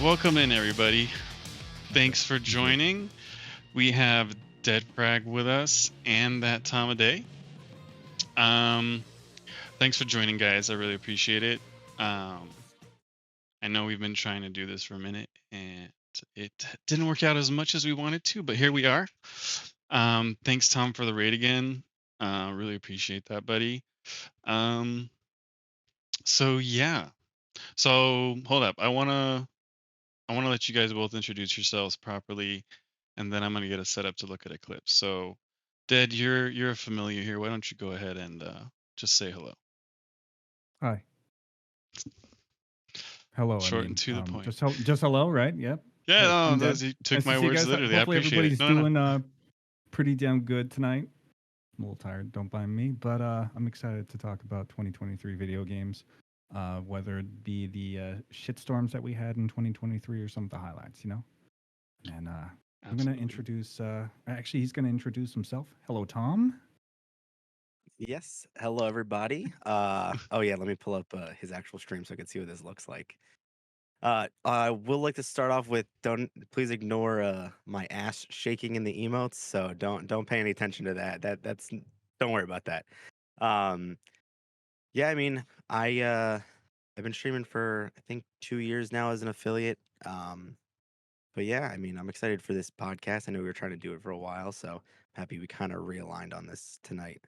welcome in everybody. Thanks for Thank you. joining. We have Dead Frag with us and ThattomofDay. Um, thanks for joining, guys. I really appreciate it. I know we've been trying to do this for a minute, and it didn't work out as much as we wanted to, but here we are. Thanks, Tom, for the raid again. Really appreciate that, buddy. Um, so yeah. So hold up. I wanna let you guys both introduce yourselves properly, and then I'm gonna get us set up to look at a clip. So, Dead, you're a familiar here. Why don't you go ahead and just say hello? Hi. Hello. Short and to the point. Just hello, right? Yep. Yeah, Hey, no, I'm Dead. you took Nice to my see you words guys. literally. I Hopefully appreciate it. everybody's No, no. doing pretty damn good tonight. I'm a little tired, don't mind me, but I'm excited to talk about 2023 video games. Whether it be the shitstorms that we had in 2023 or some of the highlights, And I'm gonna Absolutely. introduce. Actually, he's gonna introduce himself. Hello, Tom. Yes. Hello, everybody. Oh yeah, let me pull up his actual stream so I can see what this looks like. I would like to start off with don't please ignore my ass shaking in the emotes. So don't pay any attention to that. That's don't worry about that. Um, yeah, I mean I've been streaming for I think 2 years now as an affiliate. But yeah, I mean I'm excited for this podcast. I know we were trying to do it for a while, so I'm happy we kind of realigned on this tonight.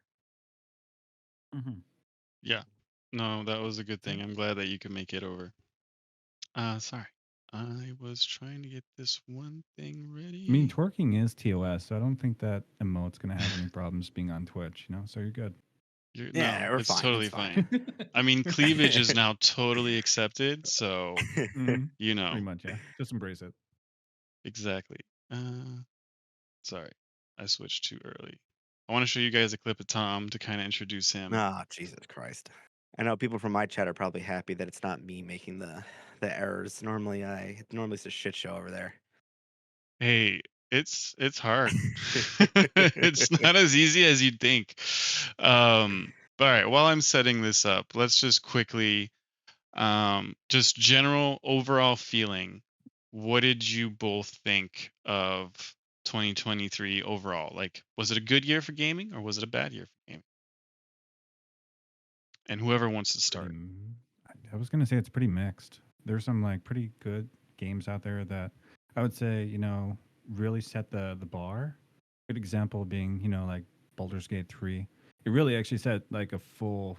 Mm-hmm. Yeah. No, that was a good Yeah. thing. I'm glad that you could make it over. Sorry. I was trying to get this one thing ready. I mean, twerking is TOS, so I don't think that emote's gonna have any problems being on Twitch. So you're good. Yeah, No, we're it's fine. totally It's fine. fine. I mean, cleavage is now totally accepted, so you know. Pretty much, yeah. Just embrace it. Exactly. Sorry, I switched too early. I want to show you guys a clip of Tom to kind of introduce him. Ah, Jesus Christ. I know people from my chat are probably happy that it's not me making the errors. Normally it's a shit show over there. Hey, it's hard. It's not as easy as you'd think. All right, while I'm setting this up, let's just quickly just general overall feeling. What did you both think of 2023 overall? Like, was it a good year for gaming or was it a bad year for gaming? And whoever wants to start. I was gonna say it's pretty mixed. There's some like pretty good games out there that I would say really set the bar. Good example being like Baldur's Gate 3. It really actually set like a full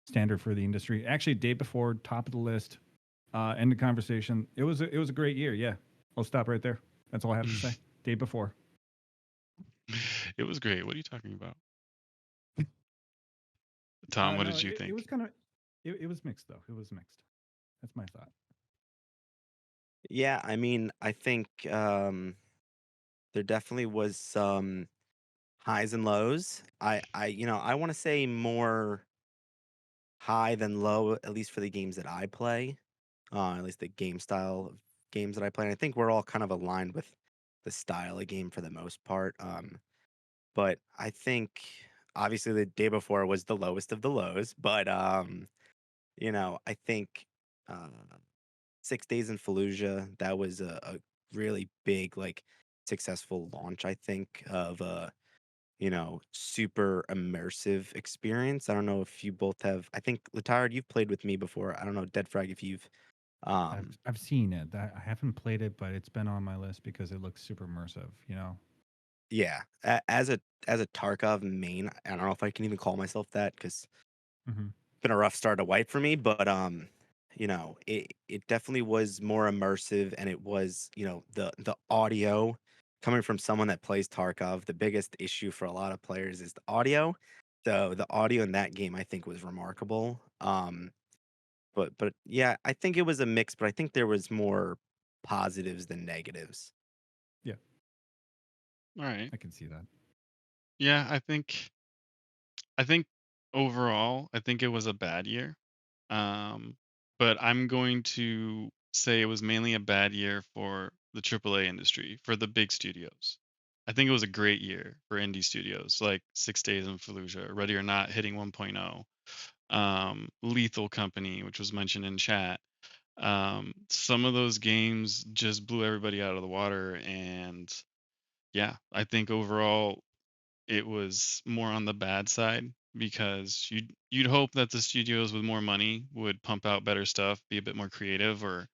standard for the industry. Actually, day before, top of the list. End of conversation. It was a great year. Yeah, I'll stop right there. That's all I have to say. Day before. It was great. What are you talking about? Tom, what No, did you it think? was kind of it was mixed though. It was mixed. That's my thought. Yeah, I mean, I think there definitely was some highs and lows. I want to say more high than low, at least for the games that I play. At least the game style of games that I play. And I think we're all kind of aligned with the style of game for the most part. But I think obviously the day before was the lowest of the lows. But I think uh, 6 days in Fallujah, that was a really big, like, successful launch, I think, of a super immersive experience. I don't know if you both have. I think LeTiredd, you've played with me before. I don't know, Dead Frag, if you've. I've seen it. I haven't played it, but it's been on my list because it looks super immersive. Yeah, as a Tarkov main, I don't know if I can even call myself that because Mm-hmm. it's been a rough start to white for me. But it definitely was more immersive, and it was the audio coming from someone that plays Tarkov. The biggest issue for a lot of players is the audio. So the audio in that game, I think, was remarkable. But yeah, I think it was a mix, but I think there was more positives than negatives. Yeah, All right. I can see that. Yeah, I think overall, I think it was a bad year. But I'm going to say it was mainly a bad year for the AAA industry, for the big studios. I think it was a great year for indie studios like 6 Days in Fallujah, Ready or Not hitting 1.0, Lethal Company, which was mentioned in chat. Some of those games just blew everybody out of the water, and yeah, I think overall it was more on the bad side because you'd hope that the studios with more money would pump out better stuff, be a bit more creative, or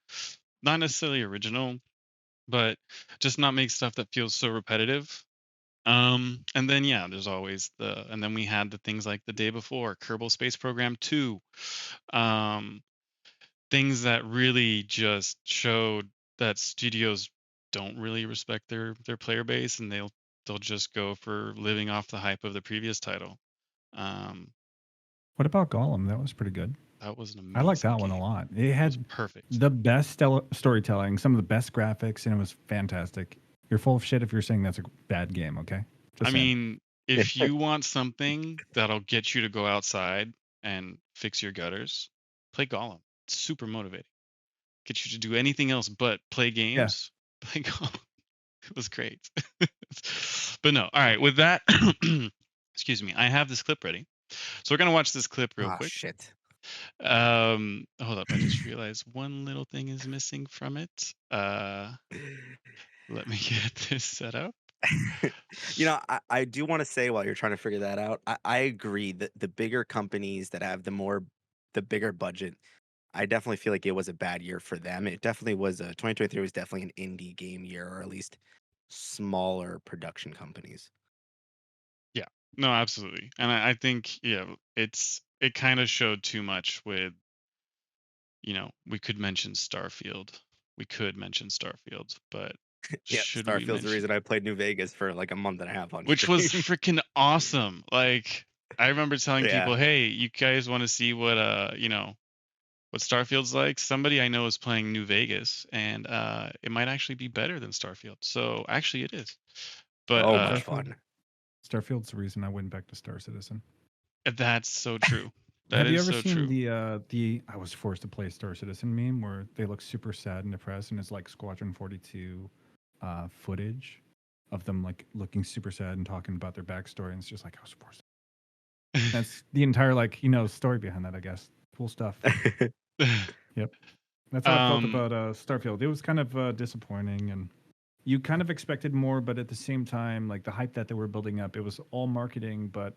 not necessarily original, but just not make stuff that feels so repetitive. And then yeah, there's always and then we had the things like the day before, Kerbal Space Program 2. Um, Things that really just showed that studios don't really respect their player base, and they'll just go for living off the hype of the previous title. Um, What about Gollum? That was pretty good. that was an I like amazing that one a game. lot. It It was had perfect. the best storytelling, some of the best graphics, and it was fantastic. You're full of shit if you're saying that's a bad game. Okay, I just saying. mean, if you want something that'll get you to go outside and fix your gutters, play Gollum. It's super motivating. Get you to do anything else but play Yeah. games. Play Gollum. It was great. But no, all right. With that, excuse me, I have this clip ready. So we're gonna watch this clip real Ah, quick. shit. Hold up. I just realized one little thing is missing from it. Let me get this set up. I do want to say while you're trying to figure that out, I agree that the bigger companies that have the bigger budget, I definitely feel like it was a bad year for them. It definitely was 2023 was definitely an indie game year, or at least smaller production companies. Yeah. No, absolutely. And I think, yeah, it kind of showed too much with, we could mention Starfield. We could mention Starfield, but Yeah, should we Starfield's the mention reason I played New Vegas for like a month and a half on which was stream. freaking awesome. Like I remember telling Yeah. people, "Hey, you guys want to see what Starfield's like?" Somebody I know is playing New Vegas, and it might actually be better than Starfield. So actually, it is. But So much Starfield. fun. Starfield's the reason I went back to Star Citizen. that's so true. That Have you is ever so seen true. the I was forced to play Star Citizen meme where they look super sad and depressed and it's like Squadron 42 footage of them like looking super sad and talking about their backstory and it's just like I was forced. That's the entire like, story behind that, I guess. Cool stuff. Yep. That's how I felt um, about Starfield. It was kind of disappointing and you kind of expected more, but at the same time, like the hype that they were building up, it was all marketing, but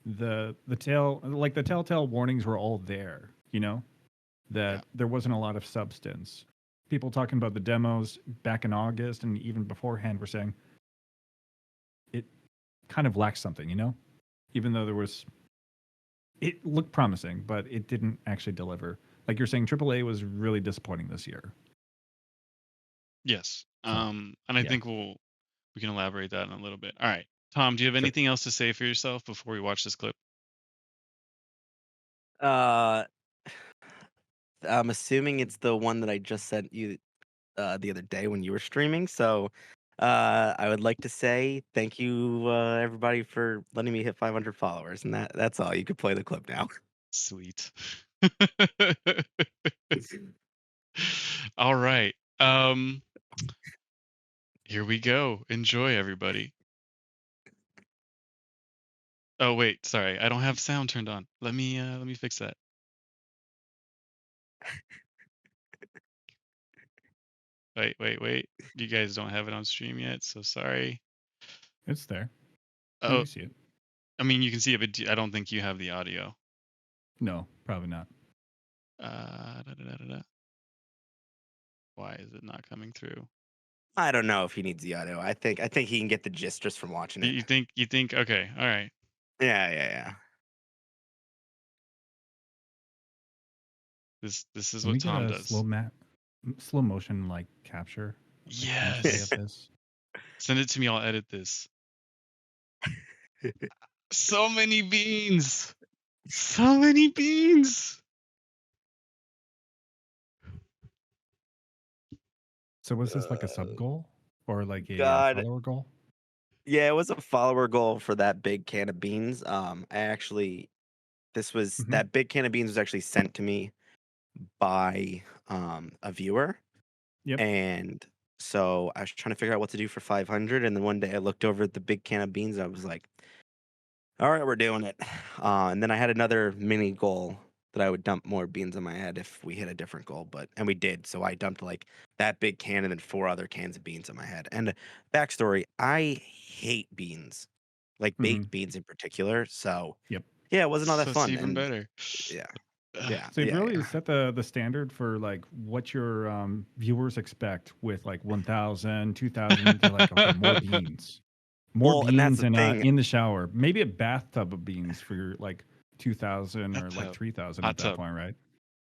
the telltale warnings were all there, yeah, that there wasn't a lot of substance. People talking about the demos back in August and even beforehand were saying it kind of lacks something, even though it looked promising, but it didn't actually deliver. Like you're saying, AAA was really disappointing this year. yes. So, And I yeah, think we can elaborate that in a little bit. All right, Tom, do you have sure. anything else to say for yourself before we watch this clip? uh, I'm assuming it's the one that I just sent you the other day when you were streaming. So I would like to say thank you, everybody, for letting me hit 500 followers, and that's all. You could play the clip now. Sweet. All right. Here we go. Enjoy, everybody. Oh wait, sorry. I don't have sound turned on. Let me fix that. Wait. You guys don't have it on stream yet, so sorry. It's there. No, Oh, we see it. I mean you can see it, but I don't think you have the audio. No, probably not. Da, da, da, da, da. Why is it not coming through? I don't know if he needs the audio. I think he can get the gist just from watching it. You think okay, all right. Yeah. This is Can what we get Tom a does. slow motion like capture of the gameplay of Yes. this? Send it to me, I'll edit this. So many beans. So many beans. So was this like a Uh, sub goal or like a God. follower goal? Yeah, it was a follower goal for that big can of beans. I actually this was Hmm. that big can of beans was actually sent to me by a viewer, Yep. and so I was trying to figure out what to do for 500, and then one day I looked over at the big can of beans. And I was like, "All right, we're doing it." And then I had another mini goal that I would dump more beans on my head if we hit a different goal, and we did. So I dumped like that big can and then 4 other cans of beans on my head. And backstory, I hate beans, like Hmm. baked beans in particular. So Yep. yeah, it wasn't all that That's fun. even And better. yeah, Ugh. yeah, So you've yeah, really yeah. set the standard for like what your viewers expect with like 1,000, 2,000. They're like, okay, more beans, more Well, and that's beans the thing. in the shower. Maybe a bathtub of beans for your like 2,000 Hot or like tub. 3,000 Hot at that tub. point, right?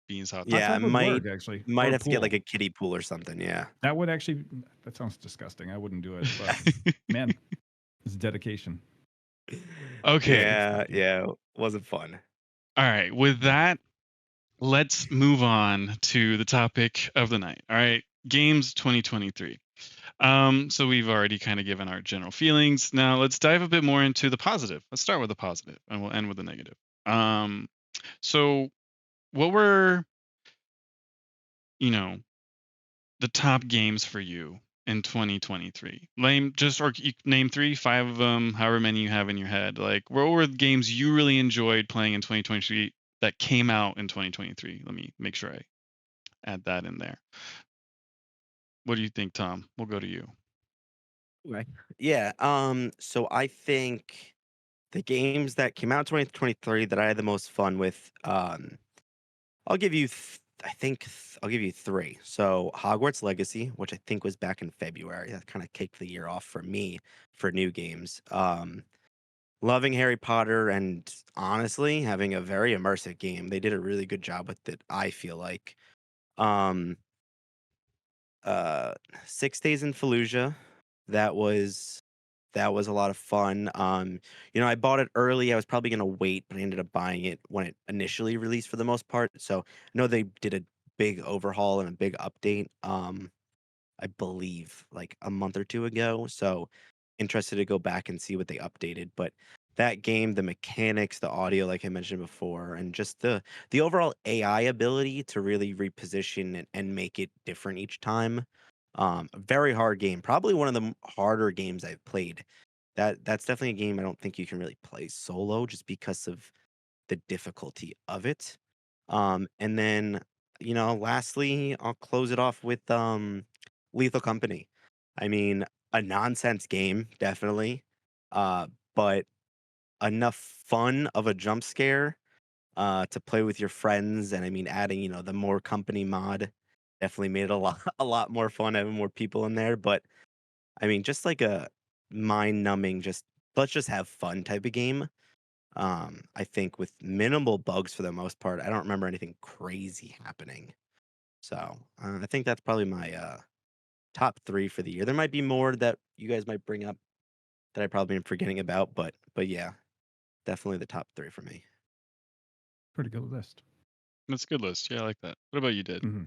Beans hot Hot tub. Yeah, I tub would might work actually, might or a have to get like pool. a kiddie pool or something. Yeah. That would actually. That sounds disgusting. I wouldn't do it, but man, it's dedication. Okay. It's Yeah, dedication. yeah, wasn't fun. All right. With that, let's move on to the topic of the night. All right. Games 2023. So we've already kind of given our general feelings. Now let's dive a bit more into the positive. Let's start with the positive and we'll end with the negative. So what were, you know, the top games for you in 2023? Name just or you name 3, 5 of them, however many you have in your head. Like, what were the games you really enjoyed playing in 2023 that came out in 2023? Let me make sure I add that in there. What do you think, Tom? We'll go to you. Right. Yeah, so I think the games that came out in 2023 that I had the most fun with, I'll give you I'll give you 3. So, Hogwarts Legacy, which I think was back in February, that kinda kicked the year off for me for new games. Loving Harry Potter and honestly having a very immersive game. They did a really good job with it, I feel like. Um, uh, 6 Days in Fallujah, that was that was a lot of fun. I bought it early. I was probably gonna wait, but I ended up buying it when it initially released for the most part. So I know they did a big overhaul and a big update. I believe like a month or 2 ago. So interested to go back and see what they updated. But that game, the mechanics, the audio, like I mentioned before, and just the overall AI ability to really reposition and make it different each time. A very hard game. Probably one of the harder games I've played. That's definitely a game I don't think you can really play solo just because of the difficulty of it. And then, lastly, I'll close it off with Lethal Company. I mean, a nonsense game, definitely, uh, but enough fun of a jump scare to play with your friends. And I mean, adding, the more company mod definitely made it a lot, a lot more fun having more people in there. But I mean, just like a mind numbing, just let's just have fun type of game. I think with minimal bugs for the most part. I don't remember anything crazy happening. So I think that's probably my top 3 for the year. There might be more that you guys might bring up that I probably am forgetting about, but yeah, definitely the top 3 for me. Pretty good list. That's a good list. Yeah, I like that. What about you, Did? Hmm.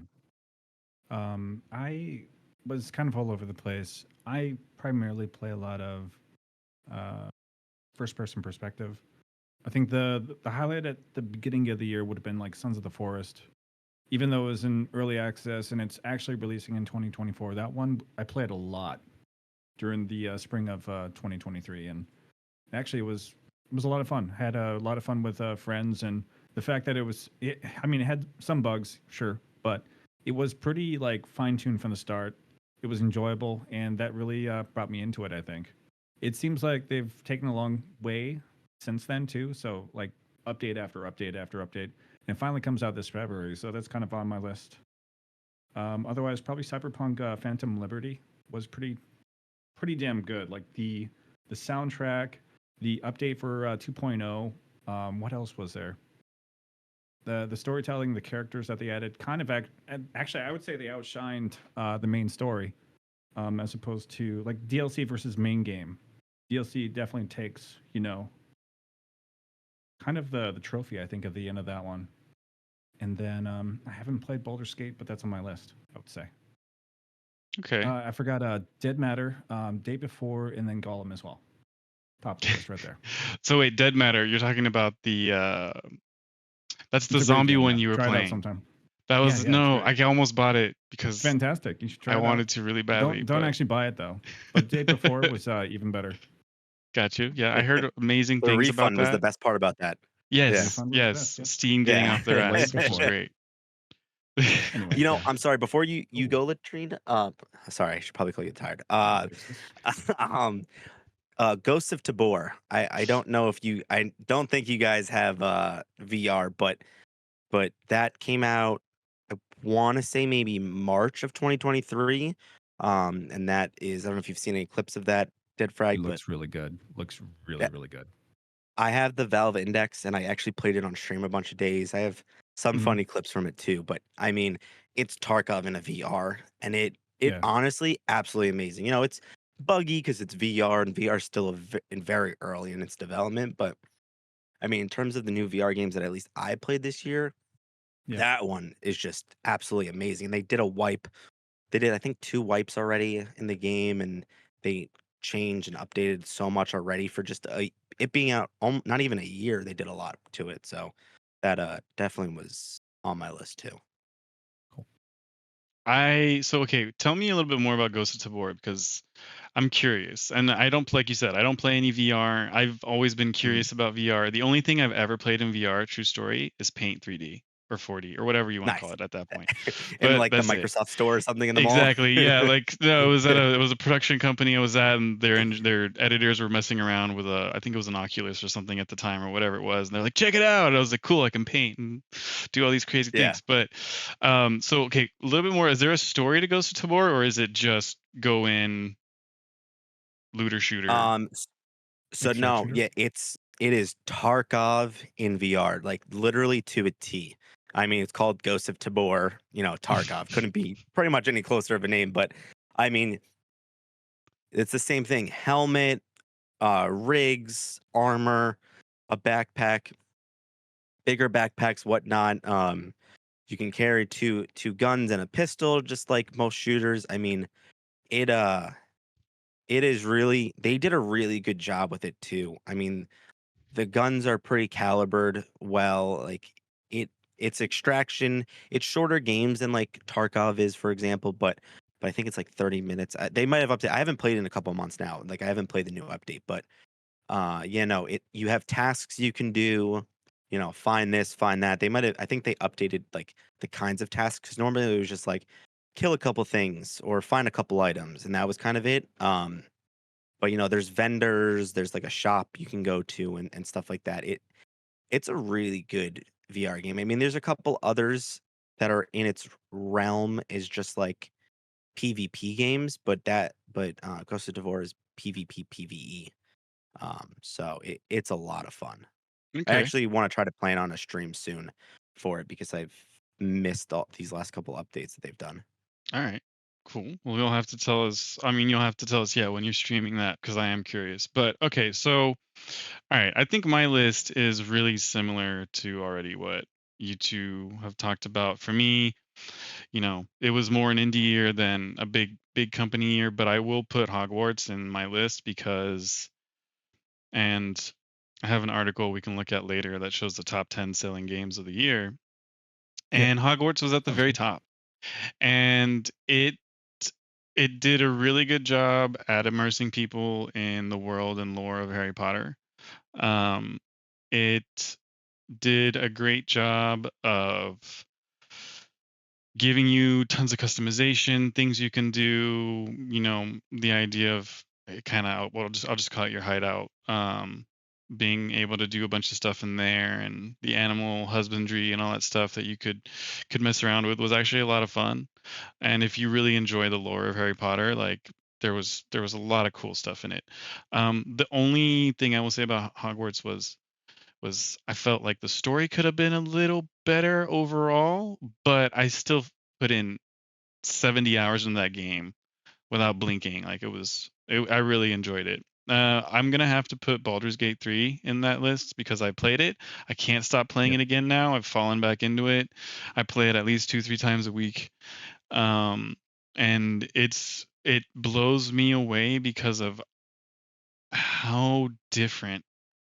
I was kind of all over the place. I primarily play a lot of uh, first person perspective. I think the highlight at the beginning of the year would have been like Sons of the Forest, even though it was in early access and it's actually releasing in 2024. That one I played a lot during the spring of 2023, and actually it was a lot of fun. Had a lot of fun with friends, and the fact that I mean, it had some bugs, sure, but it was pretty like fine tuned from the start. It was enjoyable, and that really brought me into it. I think it seems like they've taken a long way since then too. So like update after update after update, and it finally comes out this February. So that's kind of on my list. Otherwise, probably Cyberpunk Phantom Liberty was pretty damn good. Like the soundtrack, the update for 2.0. What else was there? The storytelling, the characters that they added, kind of actually, I would say they outshined the main story, as opposed to like DLC versus main game. DLC definitely takes kind of the trophy, I think, at the end of that one. And then I haven't played Baldur's Gate, but that's on my list. I would say. Okay. I forgot Dead Matter, Day Before, and then Gollum as well. Top of the list right there. So wait, Dead Matter. You're talking about the that's the It's a great zombie game. one Yeah, you were try it out playing. sometime. That Yeah, was yeah, it's no, great. I almost bought it It's because fantastic. You should try I it out. wanted to really badly. Don't But actually buy it though. But Day Before was even better. got you. Yeah, I heard amazing The things about refund was the that. best part about that. Yes, Refund was the best. yes. Yep. Steam getting Yeah. off their Can't wait ass, to go which is for it. great. Anyway, You know, yeah. I'm sorry. Before you Ooh, go, LeTiredd. Sorry, I should probably call you tired. racist. Um, Ghosts of Tabor. I don't know if you. I don't think you guys have VR, but that came out. I want to say maybe March of 2023. And that is, I don't know if you've seen any clips of that, Dead It Frag, but looks really good. Looks really, yeah, really good. I have the Valve Index, and I actually played it on stream a bunch of days. I have some Hmm. funny clips from it too, but I mean, it's Tarkov in a VR, and it Yeah. honestly absolutely amazing. You know, it's buggy because it's VR, and VR is still very early in its development. But I mean, in terms of the new VR games that at least I played this year, Yeah. that one is just absolutely amazing. They did a wipe. They did, I think, 2 wipes already in the game, and they changed and updated so much already for just it being out not even a year. They did a lot to it, so that definitely was on my list too. Cool. Okay, tell me a little bit more about Ghost of Tabor because I'm curious. And I don't, like you said, I don't play any VR. I've always been Mhm. curious about VR. The only thing I've ever played in VR, true story, is Paint 3D or 4D or whatever you want to call Nice. it at that point. In But like the that's it. Microsoft store or something in the mall. Exactly. Yeah. Like no, it was a production company I was at, and their editors were messing around with I think it was an Oculus or something at the time or whatever it was, and they're like, check it out. And I was like, cool, I can paint and do all these crazy Yeah. things. But so okay, a little bit more. Is there a story to Ghost of Tabor, or is it just go in looter shooter? So Extract no, shooter. yeah, it is Tarkov in VR, like literally to a T. I mean, it's called Ghost of Tabor, you know, Tarkov. Couldn't be pretty much any closer of a name, but I mean, it's the same thing. Helmet, rigs, armor, a backpack, bigger backpacks, whatnot. You can carry two guns and a pistol, just like most shooters. I mean, it it is really they did a really good job with it too. I mean, the guns are pretty calibered well. Like it it's extraction. It's shorter games than like Tarkov is, for example, but I think it's like 30 minutes. They might have updated. I haven't played in a couple months now. Like I haven't played the new update, but yeah, no, it you have tasks you can do, you know, find this, find that. They might have I think they updated like the kinds of tasks because normally it was just like kill a couple things or find a couple items, and that was kind of it. But you know, there's vendors, there's like a shop you can go to and stuff like that. It's a really good VR game. I mean, there's a couple others that are in its realm is just like PvP games, but Ghost of Tabor is PvP PvE. So it's a lot of fun. I Okay. actually want to try to plan on a stream soon for it because I've missed all these last couple updates that they've done. All right. Cool. Well, you'll have to tell us. I mean, you'll have to tell us, yeah, when you're streaming that, because I am curious. But okay, so all right, I think my list is really similar to already what you two have talked about. For me, it was more an indie year than a big company year, but I will put Hogwarts in my list because, and I have an article we can look at later that shows the top 10 selling games of the year, Yep. and Hogwarts was at the Sounds very good. top. And it did a really good job at immersing people in the world and lore of Harry Potter. Um, it did a great job of giving you tons of customization, things you can do. The idea of kind of, well, I'll just call it your hideout. Being able to do a bunch of stuff in there, and the animal husbandry and all that stuff that you could mess around with was actually a lot of fun. And if you really enjoy the lore of Harry Potter, like there was a lot of cool stuff in it. The only thing I will say about Hogwarts was I felt like the story could have been a little better overall, but I still put in 70 hours in that game without blinking. Like I really enjoyed it. I'm gonna have to put Baldur's Gate 3 in that list because I played it. I can't stop playing Yep. it again now. I've fallen back into it. I play it at least 2-3 times a week. Um, and it blows me away because of how different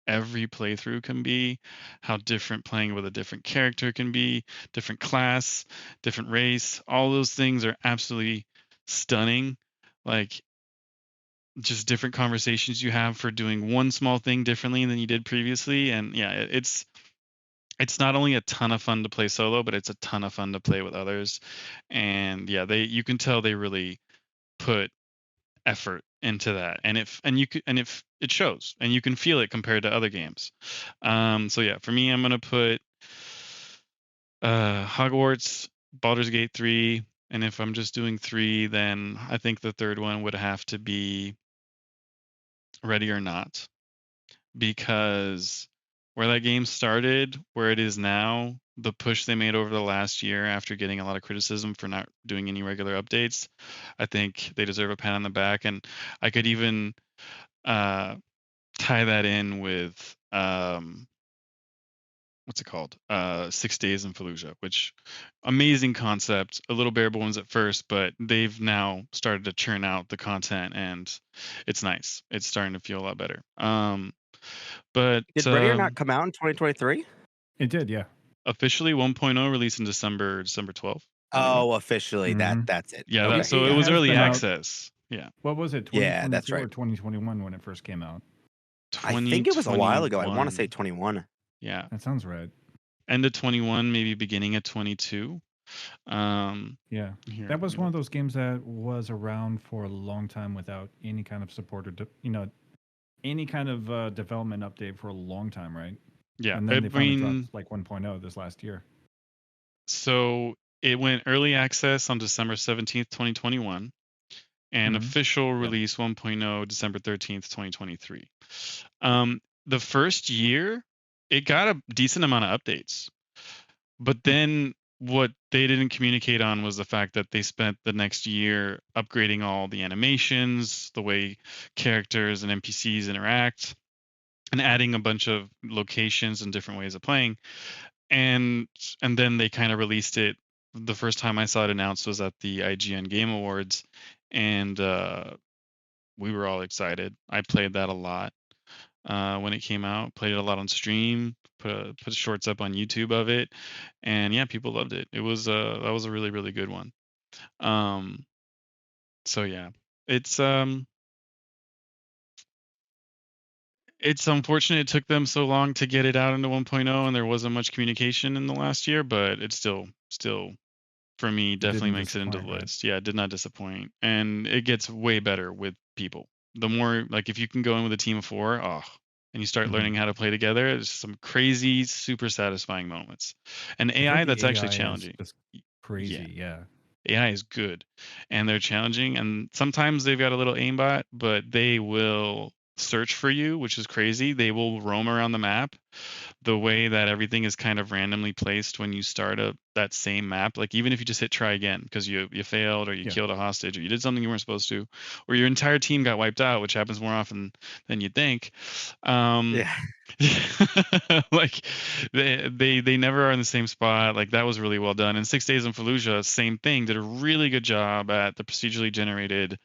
every playthrough can be, how different playing with a different character can be, different class, different race. All those things are absolutely stunning. Like just different conversations you have for doing one small thing differently than you did previously. And yeah, it's it's not only a ton of fun to play solo, but it's a ton of fun to play with others. And yeah, you can tell they really put effort into that, and it shows, and you can feel it compared to other games. So yeah, for me, I'm gonna put Hogwarts, Baldur's Gate 3, and if I'm just doing 3, then I think the third one would have to be Ready or Not, because where that game started, where it is now, the push they made over the last year after getting a lot of criticism for not doing any regular updates, I think they deserve a pat on the back. And I could even uh, tie that in with what's it called? 6 Days in Fallujah, which amazing concept, a little bare bones at first, but they've now started to churn out the content, and it's nice. It's starting to feel a lot better. But Did Ready or Not come out in 2023? It did, yeah. officially 1.0 released in December 12th. Oh, officially, Mhm. that's it. Yeah, Okay, so it It yeah. was has early been out. access. Yeah, What was it? Yeah, that's 2022 right. or 2021 when it first came out? I think it was a while ago. I wanna say 2021. 21. Yeah, That sounds right. end of 21, maybe beginning of 22. Yeah. Here, That let was me one look. of those games that was around for a long time without any kind of support or, any kind of development update for a long time, right? Yeah, And I then they finally dropped mean, like 1.0 this last year. so it went early access on December 17th, 2021, and Hmm. official Yep. release 1.0 December 13th, 2023. The first year, it got a decent amount of updates. But then what they didn't communicate on was the fact that they spent the next year upgrading all the animations, the way characters and NPCs interact, and adding a bunch of locations and different ways of playing. And and then they kind of released it. The first time I saw it announced was at the IGN Game Awards, and we were all excited. I played that a lot when it came out. Played it a lot on stream. Put shorts up on YouTube of it, and yeah, people loved it. It was that was a really really good one. Um, so yeah, it's um it's unfortunate it took them so long to get it out into 1.0, and there wasn't much communication in the last year, but it's still for me It definitely didn't makes it into the disappoint, right? list. Yeah, it did not disappoint, and it gets way better with people. The more like if you can go in with a team of 4, oh, and you start Hmm. learning how to play together, there's some crazy, super satisfying moments. And I've heard AI that's the actually AI is challenging. just Y- Yeah, crazy. Yeah. AI is good, and they're challenging, and sometimes they've got a little aimbot, but they will search for you, which is crazy. They will roam around the map the way that everything is kind of randomly placed when you start that same map. Like even if you just hit try again because you failed, or you Yeah. killed a hostage, or you did something you weren't supposed to, or your entire team got wiped out, which happens more often than you'd think. um Yeah. like they never are in the same spot. Like that was really well done. And 6 Days in Fallujah, same thing, did a really good job at the procedurally generated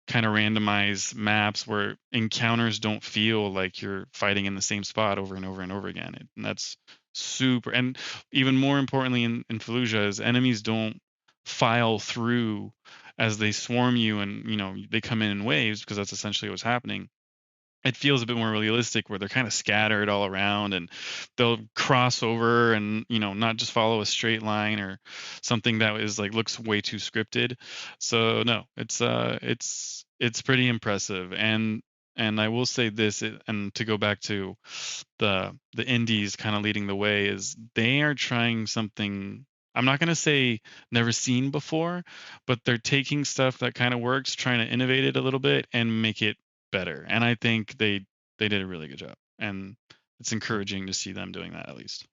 kind of randomized maps where encounters don't feel like you're fighting in the same spot over and over and over again. And that's super. And even more importantly in Fallujah is enemies don't file through as they swarm you, and they come in waves, because that's essentially what's happening. It feels a bit more realistic where they're kind of scattered all around, and they'll cross over, and not just follow a straight line or something that is like looks way too scripted. So no, it's pretty impressive. And I will say this, and to go back to the indies kind of leading the way, is they are trying something, I'm not going to say never seen before, but they're taking stuff that kind of works, trying to innovate it a little bit and make it better. And I think they did a really good job. And it's encouraging to see them doing that, at least.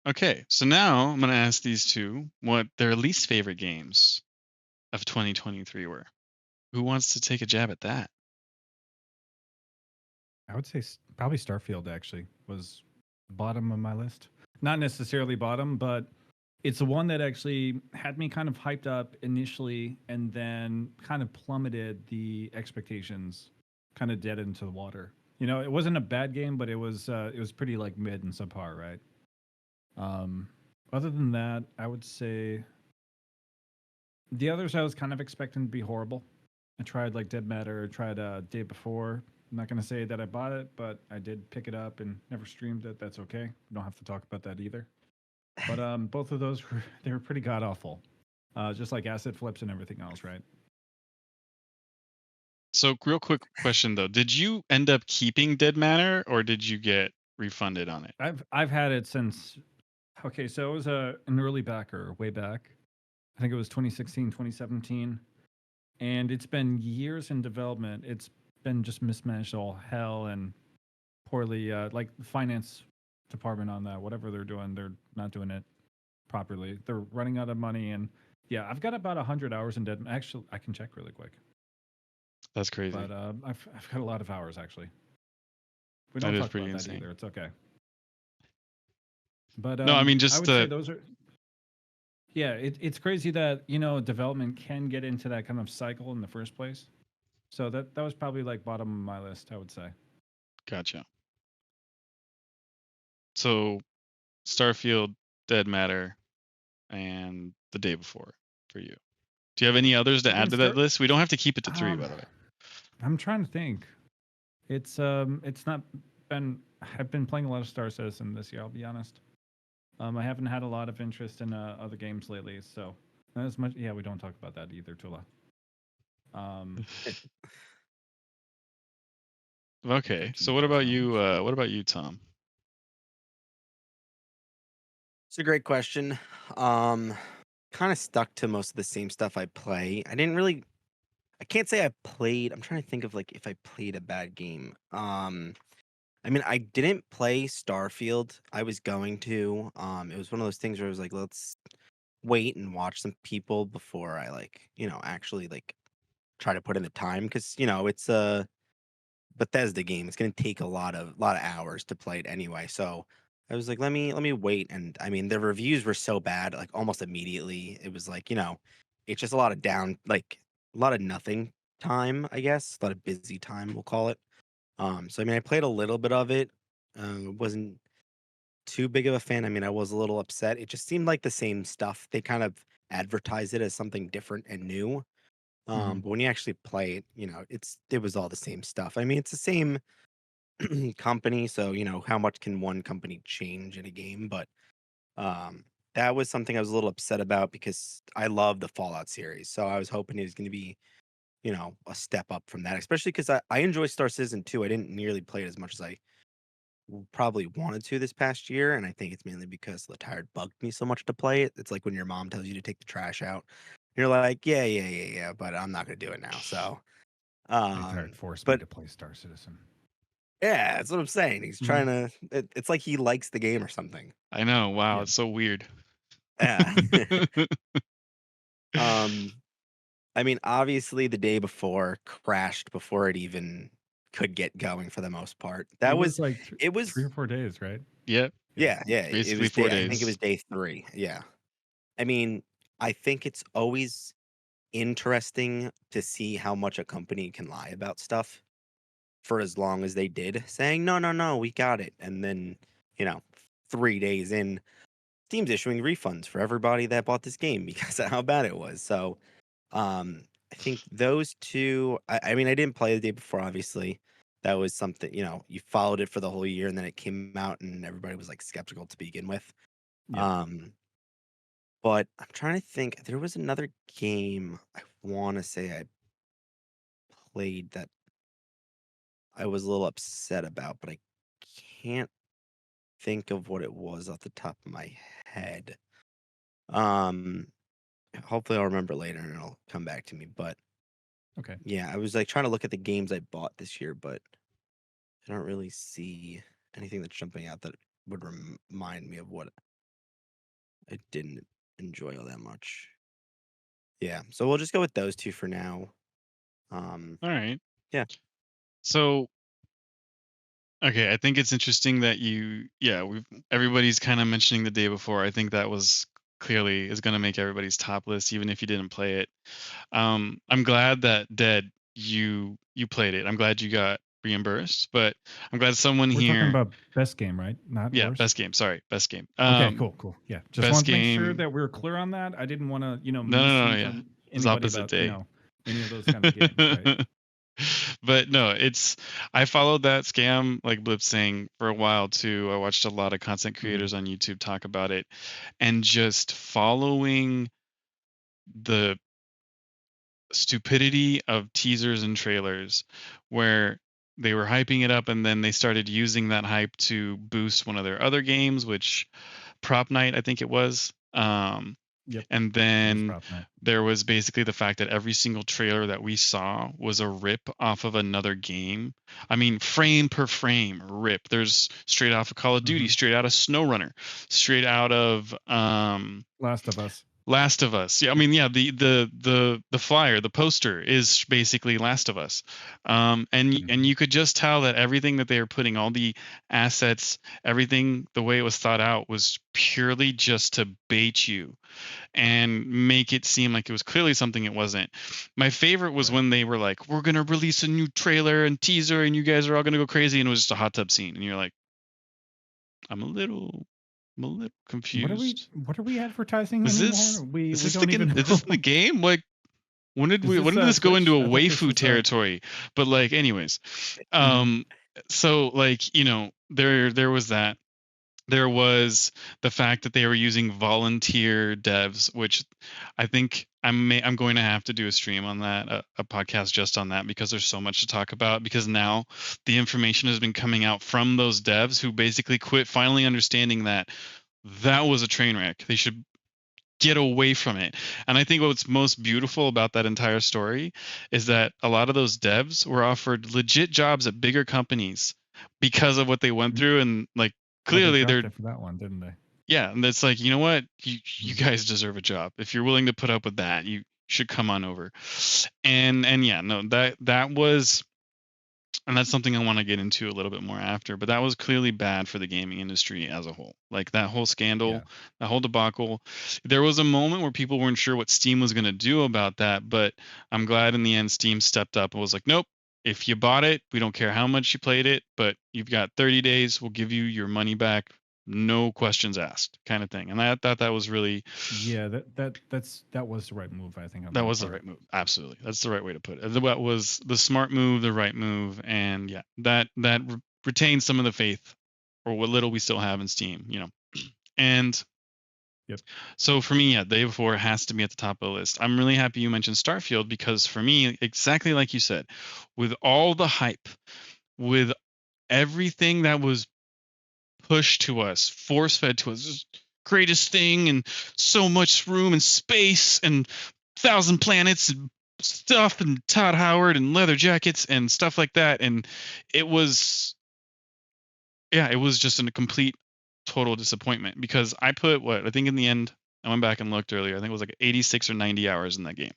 Okay, so now I'm going to ask these two what their least favorite games of 2023 were. Who wants to take a jab at that? I would say probably Starfield actually was bottom of my list. Not necessarily bottom, but it's the one that actually had me kind of hyped up initially and then kind of plummeted the expectations, kind of dead into the water. It wasn't a bad game, but it was pretty like mid and subpar, right? Um, Other than that, I would say the others I was kind of expecting to be horrible. I tried like Dead Matter, tried Day Before. I'm not gonna say that I bought it, but I did pick it up and never streamed it. That's okay. We don't have to talk about that either. But both of those were they were pretty god awful. Just like asset flips and everything else, right? So, real quick question though: did you end up keeping Dead Matter, or did you get refunded on it? I've had it since. Okay, so it was an early backer way back. I think it was 2016, 2017, and it's been years in development. It's been just mismanaged all hell and poorly. Like the finance department on that, whatever they're doing, they're not doing it properly. They're running out of money, and yeah, I've got about 100 hours in Dead. Actually, I can check really quick, That's crazy. but I've got a lot of hours actually. We That don't is talk pretty about that insane. either. It's okay. But No, I mean I just would say the those are. Yeah, it's crazy that development can get into that kind of cycle in the first place. So that was probably like bottom of my list, I would say. gotcha. So, Starfield, Dead Matter, and The Day Before for you. Do you have any others to I add think to that start. list? We don't have to keep it to 3, Um, by the way. I'm trying to think. It's not been. I've been playing a lot of Star Citizen this year. I'll be honest. I haven't had a lot of interest in other games lately, so not as much. Yeah, we don't talk about that either, Tula. Um, Okay. So what about you? What about you, Tom? It's a great question. Um, kind of stuck to most of the same stuff I play. I can't say I played. I'm trying to think of like if I played a bad game. I mean, I didn't play Starfield. I was going to. It was one of those things where I was like, let's wait and watch some people before I actually like try to put in the time because it's a Bethesda game. It's going to take a lot of hours to play it anyway. So I was like, let me wait. And I mean, the reviews were so bad, like almost immediately. It was like, it's just a lot of a lot of nothing time, I guess, a lot of busy time, we'll call it. So I mean, I played a little bit of it. Wasn't too big of a fan. I mean, I was a little upset. It just seemed like the same stuff. They kind of advertised it as something different and new. mhm. But when you actually play it, it was all the same stuff. I mean, it's the same company, so how much can one company change in a game? But that was something I was a little upset about because I love the Fallout series, so I was hoping it was going to be a step up from that, especially because I enjoy Star Citizen too. I didn't nearly play it as much as I probably wanted to this past year, and I think it's mainly because LeTiredd bugged me so much to play it. It's like when your mom tells you to take the trash out, you're like, yeah, yeah, yeah, yeah, but I'm not gonna do it now. So, They tired forced me but to play Star Citizen. yeah, that's what I'm saying. He's Mhm. trying to. It's like he likes the game or something. I know. Wow, Yeah. it's so weird. Yeah. um, I mean, obviously, the day before crashed before it even could get going for the most part. It That was was. like It 3 or 4 days, right? Yep. Yeah. Yeah, yeah. It Basically was 4 day. I think it days. was day 3. Yeah. I mean, I think it's always interesting to see how much a company can lie about stuff for as long as they did, saying, no, no, no, we got it. And then, you know, 3 days in, Steam's issuing refunds for everybody that bought this game because of how bad it was. So, I think those two, I mean, I didn't play the day before, obviously. That was something, you followed it for the whole year and then it came out and everybody was like skeptical to begin with. Yep. Um, but I'm trying to think. There was another game I want to say I played that I was a little upset about, but I can't think of what it was off the top of my head. Um, Hopefully I'll remember later and it'll come back to me. But Okay. yeah, I was like trying to look at the games I bought this year, but I don't really see anything that's jumping out that would remind me of what I didn't enjoy all that much. Yeah, so we'll just go with those two for now. All right. Yeah. So, okay, I think it's interesting that everybody's kind of mentioning The Day Before. I think that was clearly is going to make everybody's top list, even if you didn't play it. I'm glad that Dead you played it. I'm glad you got reimbursed, but I'm glad someone We're talking here. about best game, right? Not Yeah, worst. best game. Sorry, best game. Okay, cool. Yeah, just Best wanted to make sure game. that we were clear on that. I didn't want to, No, no, no, yeah. misinform It was anybody opposite about, day. any of those kind of games, right? But no, I followed that scam like Blip saying for a while too. I watched a lot of content Mhm. creators on YouTube talk about it, and just following the stupidity of teasers and trailers where they were hyping it up and then they started using that hype to boost one of their other games, which Prop Night I think it was. Yep. And It was then Prop Night. there was basically the fact that every single trailer that we saw was a rip off of another game. I mean, frame per frame rip. There's straight off of Call of Duty, Mhm. straight out of SnowRunner, straight out of Last of Us. Last of Us. Yeah, I mean, yeah, the flyer, the poster is basically Last of Us. And Mhm. you could just tell that everything that they were putting, all the assets, everything, the way it was thought out was purely just to bait you and make it seem like it was clearly something it wasn't. My favorite was Right. when they were like, "We're gonna release a new trailer and teaser, and you guys are all gonna go crazy," and it was just a hot tub scene, and you're like, "I'm a little, I'm a little confused. What are we advertising Was anymore? this We don't even is this in the know. game? Like, Is when this did this go into Twitch? a I thought this waifu was territory?" But like, anyways, Mhm. um, so like, there was that. There was the fact that they were using volunteer devs, which I think I'm going to have to do a stream on that, a podcast just on that, because there's so much to talk about. Because now the information has been coming out from those devs who basically quit finally understanding that that was a train wreck. They should get away from it. And I think what's most beautiful about that entire story is that a lot of those devs were offered legit jobs at bigger companies because of what they went Mm. through, and like Yeah, they clearly they're dropped it for that one, didn't they? yeah, and it's like, you know what? You Mhm. guys deserve a job. If you're willing to put up with that, you should come on over. And yeah, no, that was, and that's something I want to get into a little bit more after, but that was clearly bad for the gaming industry as a whole. Like that whole scandal, Yeah. that whole debacle. There was a moment where people weren't sure what Steam was going to do about that, but I'm glad in the end Steam stepped up and was like, nope, if you bought it, we don't care how much you played it, but you've got 30 days, we'll give you your money back, no questions asked, kind of thing. And I thought that was really, Yeah, that was the right move, I think, on that their was the part. right move. Absolutely, that's the right way to put it. That was the smart move, the right move, and yeah, that retains some of the faith, or what little we still have in Steam. And Yep. so for me, yeah, Day Before has to be at the top of the list. I'm really happy you mentioned Starfield, because for me, exactly like you said, with all the hype, with everything that was pushed to us, force fed to us, this greatest thing, and so much room and space and thousand planets and stuff, and Todd Howard and leather jackets and stuff like that. And it was, yeah, it was just a complete, total disappointment, because I put what I think in the end, I went back and looked earlier. I think it was like 86 or 90 hours in that game,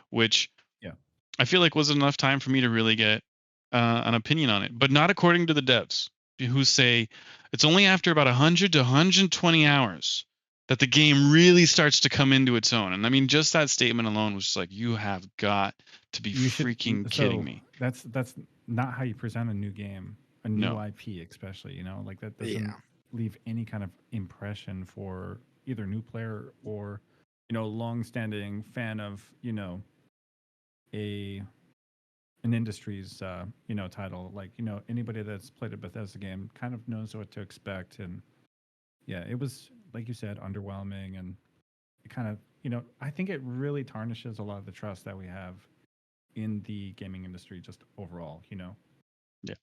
which Yeah. I feel like was enough time for me to really get an opinion on it, but not according to the devs, who say it's only after about 100 to 120 hours that the game really starts to come into its own. And I mean, just that statement alone was just like, you have got to be You should freaking kidding so me. that's not how you present a new game, a new No. IP especially, like that doesn't Yeah. leave any kind of impression for either new player or long-standing fan of, a an industry's title. Like, anybody that's played a Bethesda game kind of knows what to expect. And yeah, it was, like you said, underwhelming. And it kind of, I think it really tarnishes a lot of the trust that we have in the gaming industry just overall. Yeah.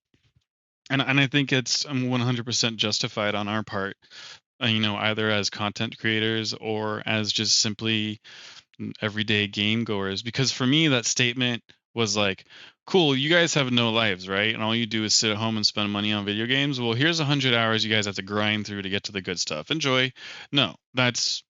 And I think it's 100% justified on our part, either as content creators or as just simply everyday game goers. Because for me, that statement was like, cool, you guys have no lives, right? And all you do is sit at home and spend money on video games. Well, here's 100 hours you guys have to grind through to get to the good stuff. Enjoy. No, that's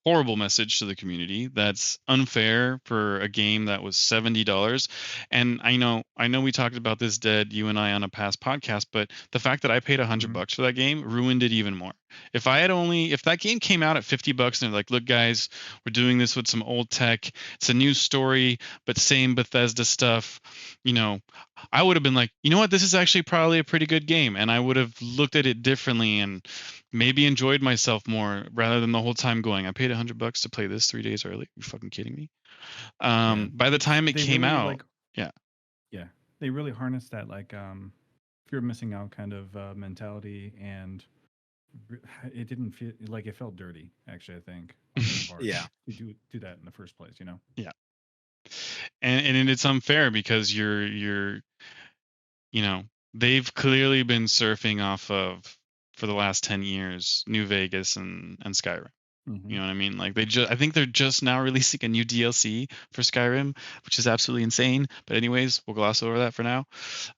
horrible message to the community. That's unfair for a game that was $70. And I know we talked about this, Dead, you and I, on a past podcast, but the fact that I paid 100 Hmm. bucks for that game ruined it even more. If that game came out at 50 bucks and they're like, look guys, we're doing this with some old tech, it's a new story, but same Bethesda stuff, you know, I would have been like, you know what, this is actually probably a pretty good game, and I would have looked at it differently and maybe enjoyed myself more, rather than the whole time going, I paid 100 bucks to play this 3 days early. You fucking kidding me? Yeah, By the time it they came really out, like yeah, Yeah, they really harnessed that like fear of missing out kind of mentality, and it didn't feel like it felt dirty. Actually, I think on their part Yeah. to do that in the first place. You know. Yeah, and it's unfair because you're you know, they've clearly been surfing off of, for the last 10 years, New Vegas and Skyrim. Mm-hmm. You know what I mean? Like I think they're just now releasing a new DLC for Skyrim, which is absolutely insane. But anyways, we'll gloss over that for now.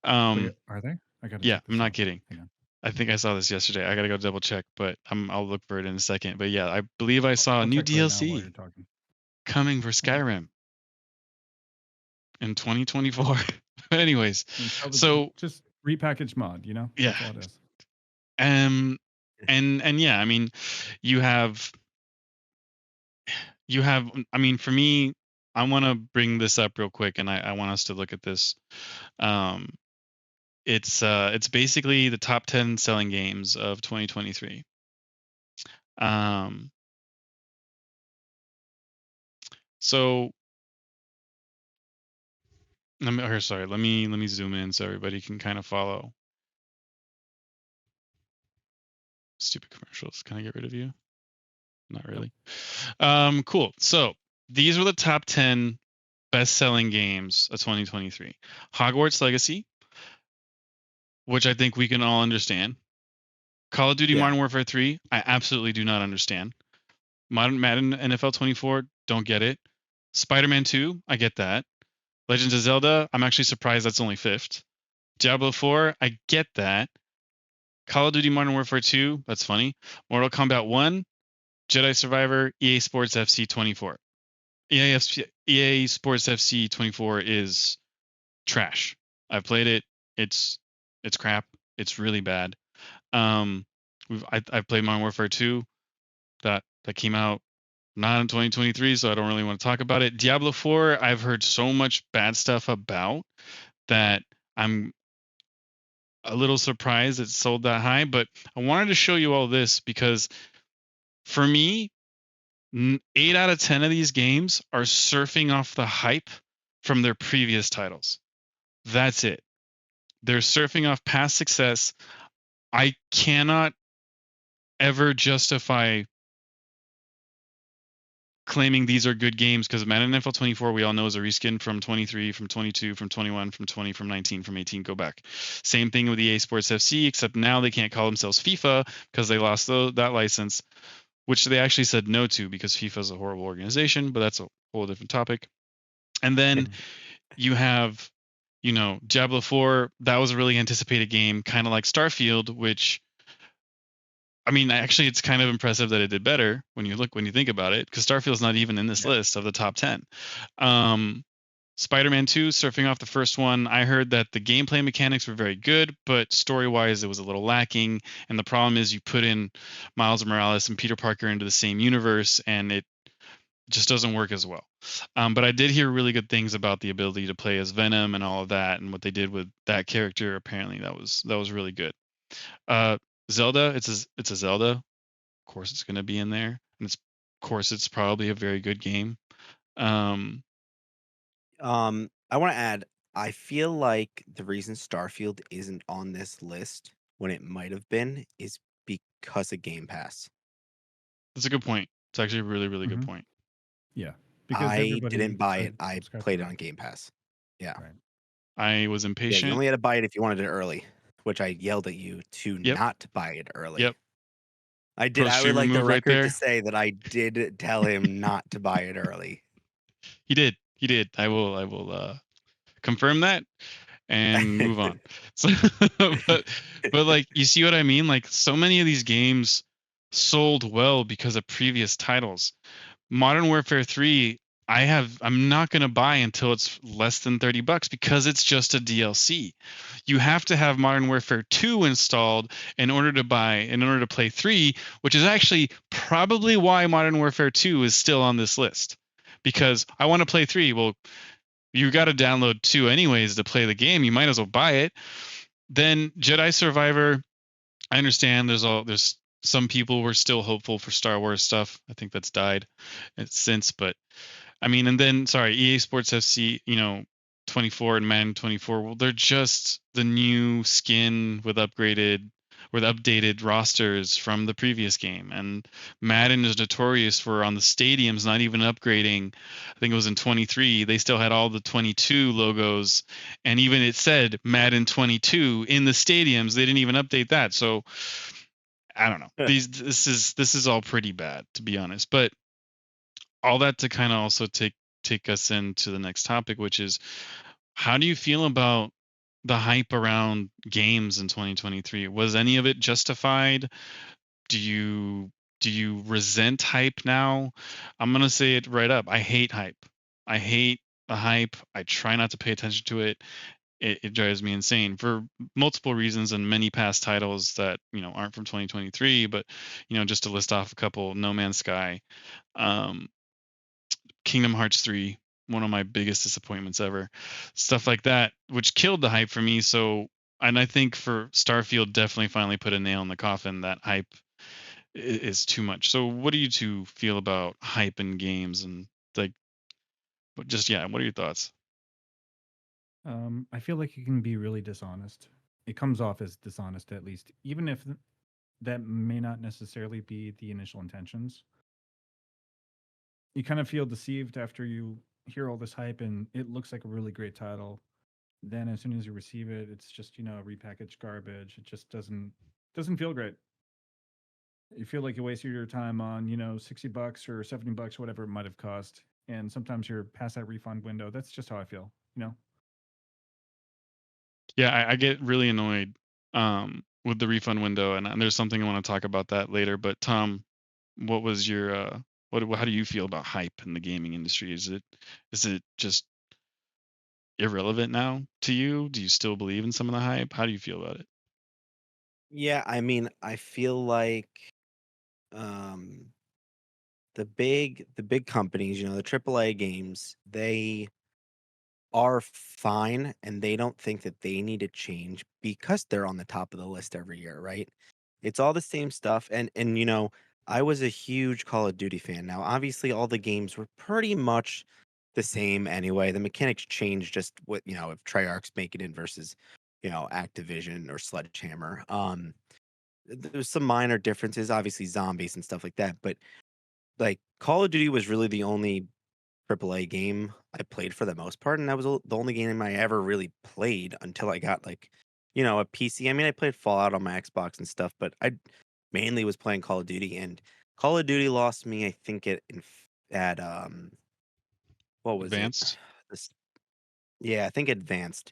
Wait, are they? I gotta Yeah, check I'm this not out. kidding. Hang on. I think I saw this yesterday. I gotta go double check, but I'll look for it in a second. But yeah, I believe I saw a I'll new check right now while DLC you're talking. coming for Okay. Skyrim in 2024. Anyways, It's probably so just repackaged mod. You know, yeah, that's all it is. um, and yeah, I mean, you have I mean, for me, I want to bring this up real quick, and I want us to look at this. Um, it's basically the top 10 selling games of 2023. Um, so let me zoom in so everybody can kind of follow. Stupid commercials. Can I get rid of you? Not really. Cool. So these were the top 10 best-selling games of 2023. Hogwarts Legacy, which I think we can all understand. Call of Duty Yeah. Modern Warfare 3, I absolutely do not understand. Madden NFL 24, don't get it. Spider-Man 2, I get that. Legends of Zelda, I'm actually surprised that's only fifth. Diablo 4, I get that. Call of Duty Modern Warfare 2, that's funny. Mortal Kombat 1, Jedi Survivor, EA Sports FC 24. EA Sports FC 24 is trash. I've played it. It's crap. It's really bad. I've played Modern Warfare 2 that came out not in 2023, so I don't really want to talk about it. Diablo 4, I've heard so much bad stuff about that I'm a little surprised it sold that high, but I wanted to show you all this because for me, 8 out of 10 of these games are surfing off the hype from their previous titles. That's it. They're surfing off past success. I cannot ever justify claiming these are good games because Madden NFL 24 we all know is a reskin from 23, from 22, from 21, from 20, from 19, from 18. Go back. Same thing with EA Sports FC, except now they can't call themselves FIFA because they lost that license, which they actually said no to because FIFA is a horrible organization. But that's a whole different topic. And then Mhm. you have, Diablo 4. That was a really anticipated game, kind of like Starfield, which I mean, actually, it's kind of impressive that it did better when you think about it, because Starfield's not even in this Yeah. list of the top 10. Spider-Man 2, surfing off the first one, I heard that the gameplay mechanics were very good, but story-wise, it was a little lacking. And the problem is you put in Miles Morales and Peter Parker into the same universe, and it just doesn't work as well. But I did hear really good things about the ability to play as Venom and all of that, and what they did with that character. Apparently, that was really good. Uh, Zelda, it's a Zelda. Of course, it's going to be in there, and of course it's probably a very good game. Um, I want to add, I feel like the reason Starfield isn't on this list when it might have been is because of Game Pass. that's a good point. It's actually a really, really good Mm-hmm. point. Yeah, because I didn't everybody buy it. I subscribed to played it that. on Game Pass. Yeah. Right. I was Yeah, you impatient. only had to buy it if you wanted it early, which I yelled at you to Yep, not buy it early. yep. I did. Pro I would streamer like the move right record to there. say that I did tell him not to buy it early. He did. He did. I will confirm that and move on. So, but like you see what I mean? Like so many of these games sold well because of previous titles. Modern Warfare 3, I'm not going to buy until it's less than $30 because it's just a DLC. You have to have Modern Warfare 2 installed in order to play 3, which is actually probably why Modern Warfare 2 is still on this list. Because I want to play 3. Well, you got to download 2 anyways to play the game. You might as well buy it. Then Jedi Survivor, I understand there's some people were still hopeful for Star Wars stuff. I think that's died since, but I mean, and then sorry, EA Sports FC, 24 and Madden 24, well, they're just the new skin with updated rosters from the previous game. And Madden is notorious for on the stadiums not even upgrading. I think it was in 23, they still had all the 22 logos, and even it said Madden 22 in the stadiums. They didn't even update that. So I don't know. This is all pretty bad, to be honest. But all that to kind of also take us into the next topic, which is, how do you feel about the hype around games in 2023? Was any of it justified? Do you resent hype now? I'm gonna say it right up. I hate hype. I hate the hype. I try not to pay attention to it. It drives me insane for multiple reasons, and many past titles that aren't from 2023. But just to list off a couple: No Man's Sky, um, Kingdom Hearts 3, one of my biggest disappointments ever. Stuff like that, which killed the hype for me. So, and I think for Starfield, definitely finally put a nail in the coffin. That hype is too much. So, what do you two feel about hype in games, and like, just yeah, what are your thoughts? I feel like it can be really dishonest. It comes off as dishonest, at least, even if that may not necessarily be the initial intentions. You kind of feel deceived after you hear all this hype and it looks like a really great title. Then as soon as you receive it, it's just, repackaged garbage. It just doesn't feel great. You feel like you wasted your time on, $60 or $70, whatever it might have cost. And sometimes you're past that refund window. That's just how I feel. Yeah, I get really annoyed with the refund window, and there's something I want to talk about that later. But Tom, what was your how do you feel about hype in the gaming industry? Is it just irrelevant now to you? Do you still believe in some of the hype? How do you feel about it? Yeah, I mean, I feel like um the big companies, the AAA games, they are fine and they don't think that they need to change because they're on the top of the list every year, right? It's all the same stuff. And I was a huge Call of Duty fan. Now, obviously all the games were pretty much the same anyway. The mechanics changed just what, if Treyarch's making it versus, Activision or Sledgehammer. There's some minor differences, obviously zombies and stuff like that, but like Call of Duty was really the only AAA game I played for the most part, and that was the only game I ever really played until I got like, a PC. I mean, I played Fallout on my Xbox and stuff, but I mainly was playing Call of Duty, and Call of Duty lost me. I think at what was it? Advanced? This yeah, I think Advanced,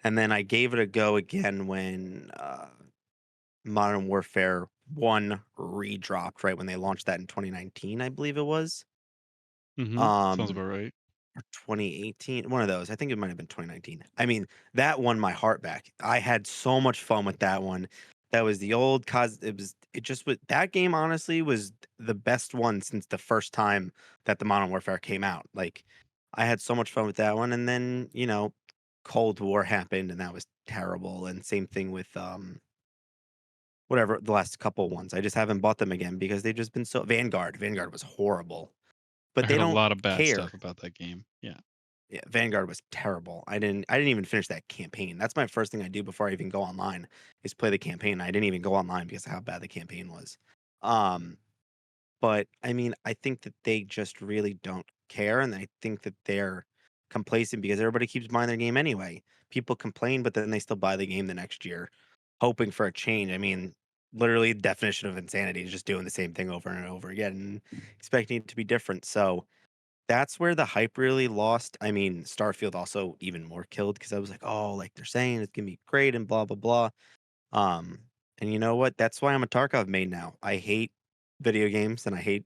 and then I gave it a go again when Modern Warfare One redropped right when they launched that in 2019, I believe it was. Mm-hmm. Sounds Um, about right. Or 2018, one of those. I think it might have been 2019. I mean, that won my heart back. I had so much fun with that one. That was the old cause it just was that game honestly was the best one since the first time that the Modern Warfare came out. Like I had so much fun with that one and then, Cold War happened and that was terrible and same thing with whatever the last couple ones. I just haven't bought them again because they've just been so Vanguard. Vanguard was horrible. I But heard they a don't lot of bad care. stuff about that game. Yeah. Yeah, Vanguard was terrible. I didn't even finish that campaign. That's my first thing I do before I even go online is play the campaign. I didn't even go online because of how bad the campaign was. Um, but I mean, I think that they just really don't care, and I think that they're complacent because everybody keeps buying their game anyway. People complain, but then they still buy the game the next year, hoping for a change. I mean, literally, the definition of insanity is just doing the same thing over and over again and expecting it to be different. So that's where the hype really lost. I mean, Starfield also even more killed because I was like, "Oh, like they're saying it's gonna be great and blah blah blah." Um, and you know what? That's why I'm a Tarkov main now. I hate video games and I hate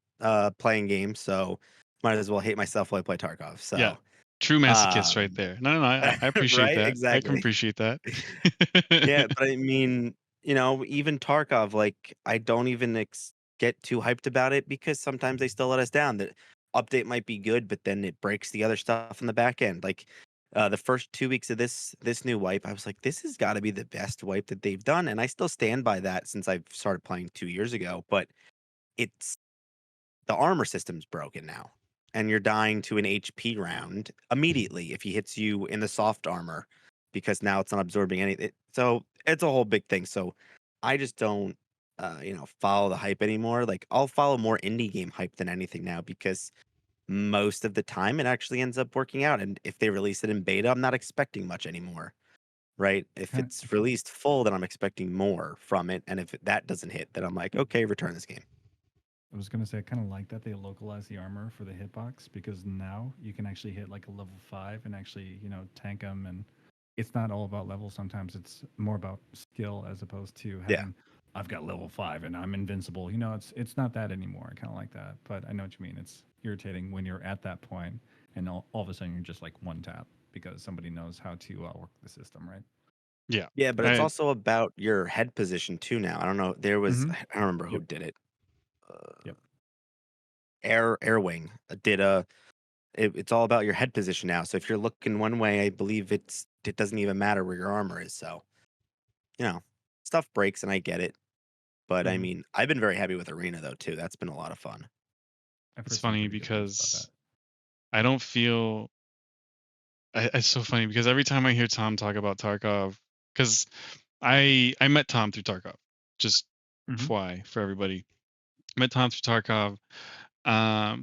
playing games, so might as well hate myself while I play Tarkov. Yeah. So, True masochist right um, there. No, no, no. I appreciate right? that. I can Exactly. appreciate that. Yeah, but I mean, even Tarkov, like, I don't even get too hyped about it because sometimes they still let us down. The update might be good, but then it breaks the other stuff in the back end. Like, the first 2 weeks of this new wipe, I was like, this has got to be the best wipe that they've done, and I still stand by that since I've started playing 2 years ago. But it's the armor system's broken now, and you're dying to an HP round immediately if he hits you in the soft armor because now it's not absorbing anything. So it's a whole big thing. So I just don't, follow the hype anymore. Like I'll follow more indie game hype than anything now because most of the time it actually ends up working out. And if they release it in beta, I'm not expecting much anymore. Right? If Kind it's released full, then I'm expecting more from it. And if that doesn't hit, then I'm like, okay, return this game. I was gonna say I kind of like that they localize the armor for the hitbox because now you can actually hit like a level 5 and actually tank them, and it's not all about level. Sometimes it's more about skill as opposed to Yeah. having I've got level 5 and I'm invincible. It's not that anymore. I kind of like that, but I know what you mean. It's irritating when you're at that point and all of a sudden you're just like one tap because somebody knows how to work the system, right? Yeah. Yeah, but it's I also about your head position too now. I don't know. There was Mm-hmm. I don't remember who Yep. did it. Uh, Yep. Airwing did it's all about your head position now. So if you're looking one way, I believe it doesn't even matter where your armor is. So, you know, stuff breaks and I get it. But I Yeah. mean, I've been very happy with Arena though too. That's been a lot of fun. I've it's heard some funny pretty good things about that. because I don't feel it's so funny because every time I hear Tom talk about Tarkov, because I met Tom through Tarkov, just Mm-hmm. FYI for everybody. Met Tom through Tarkov,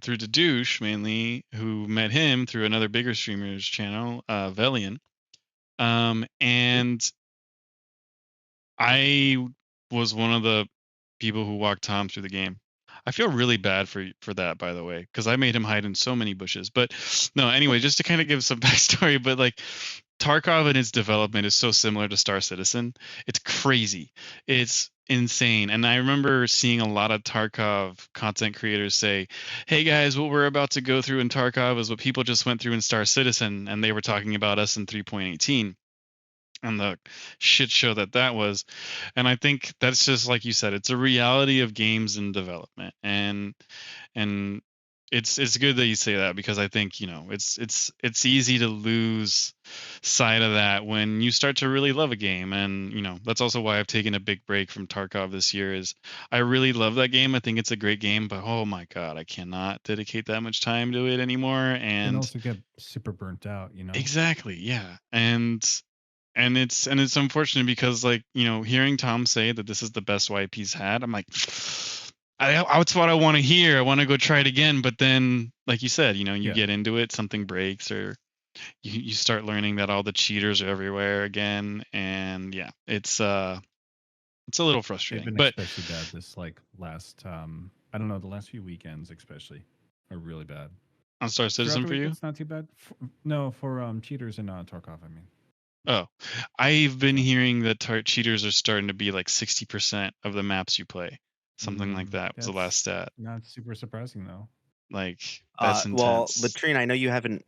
through the douche mainly, who met him through another bigger streamer's channel, Velian. And I was one of the people who walked Tom through the game. I feel really bad for that, by the way, because I made him hide in so many bushes. But no, anyway, just to kind of give some backstory, but like Tarkov and its development is so similar to Star Citizen. It's crazy. It's insane. And I remember seeing a lot of Tarkov content creators say, "Hey guys, what we're about to go through in Tarkov is what people just went through in Star Citizen," and they were talking about us in 3.18 and the shit show that was. And I think that's just like you said, it's a reality of games and development. And it's good that you say that because I think, it's easy to lose sight of that when you start to really love a game. And that's also why I've taken a big break from Tarkov this year. Is I really love that game. I think it's a great game, but oh my god, I cannot dedicate that much time to it anymore. Can And also get super burnt out. exactly, yeah. And it's unfortunate because, like, hearing Tom say that this is the best wipe he's had, I'm like, that's what I want to hear. I want to go try it again. But then, like you said, you Yeah. get into it, something breaks, or you start learning that all the cheaters are everywhere again. And yeah, it's a little They've frustrating. been But especially bad this like last I don't know, the last few weekends especially are really bad. on Star Throughout Citizen the for week you? it's not too bad. No, for cheaters in Tarkov, I mean. Oh, I've been Yeah. hearing that cheaters are starting to be like 60% of the maps you play. Something like that was the last That's stat. not super surprising though. Like, that's Well, intense. Latrine, I know you haven't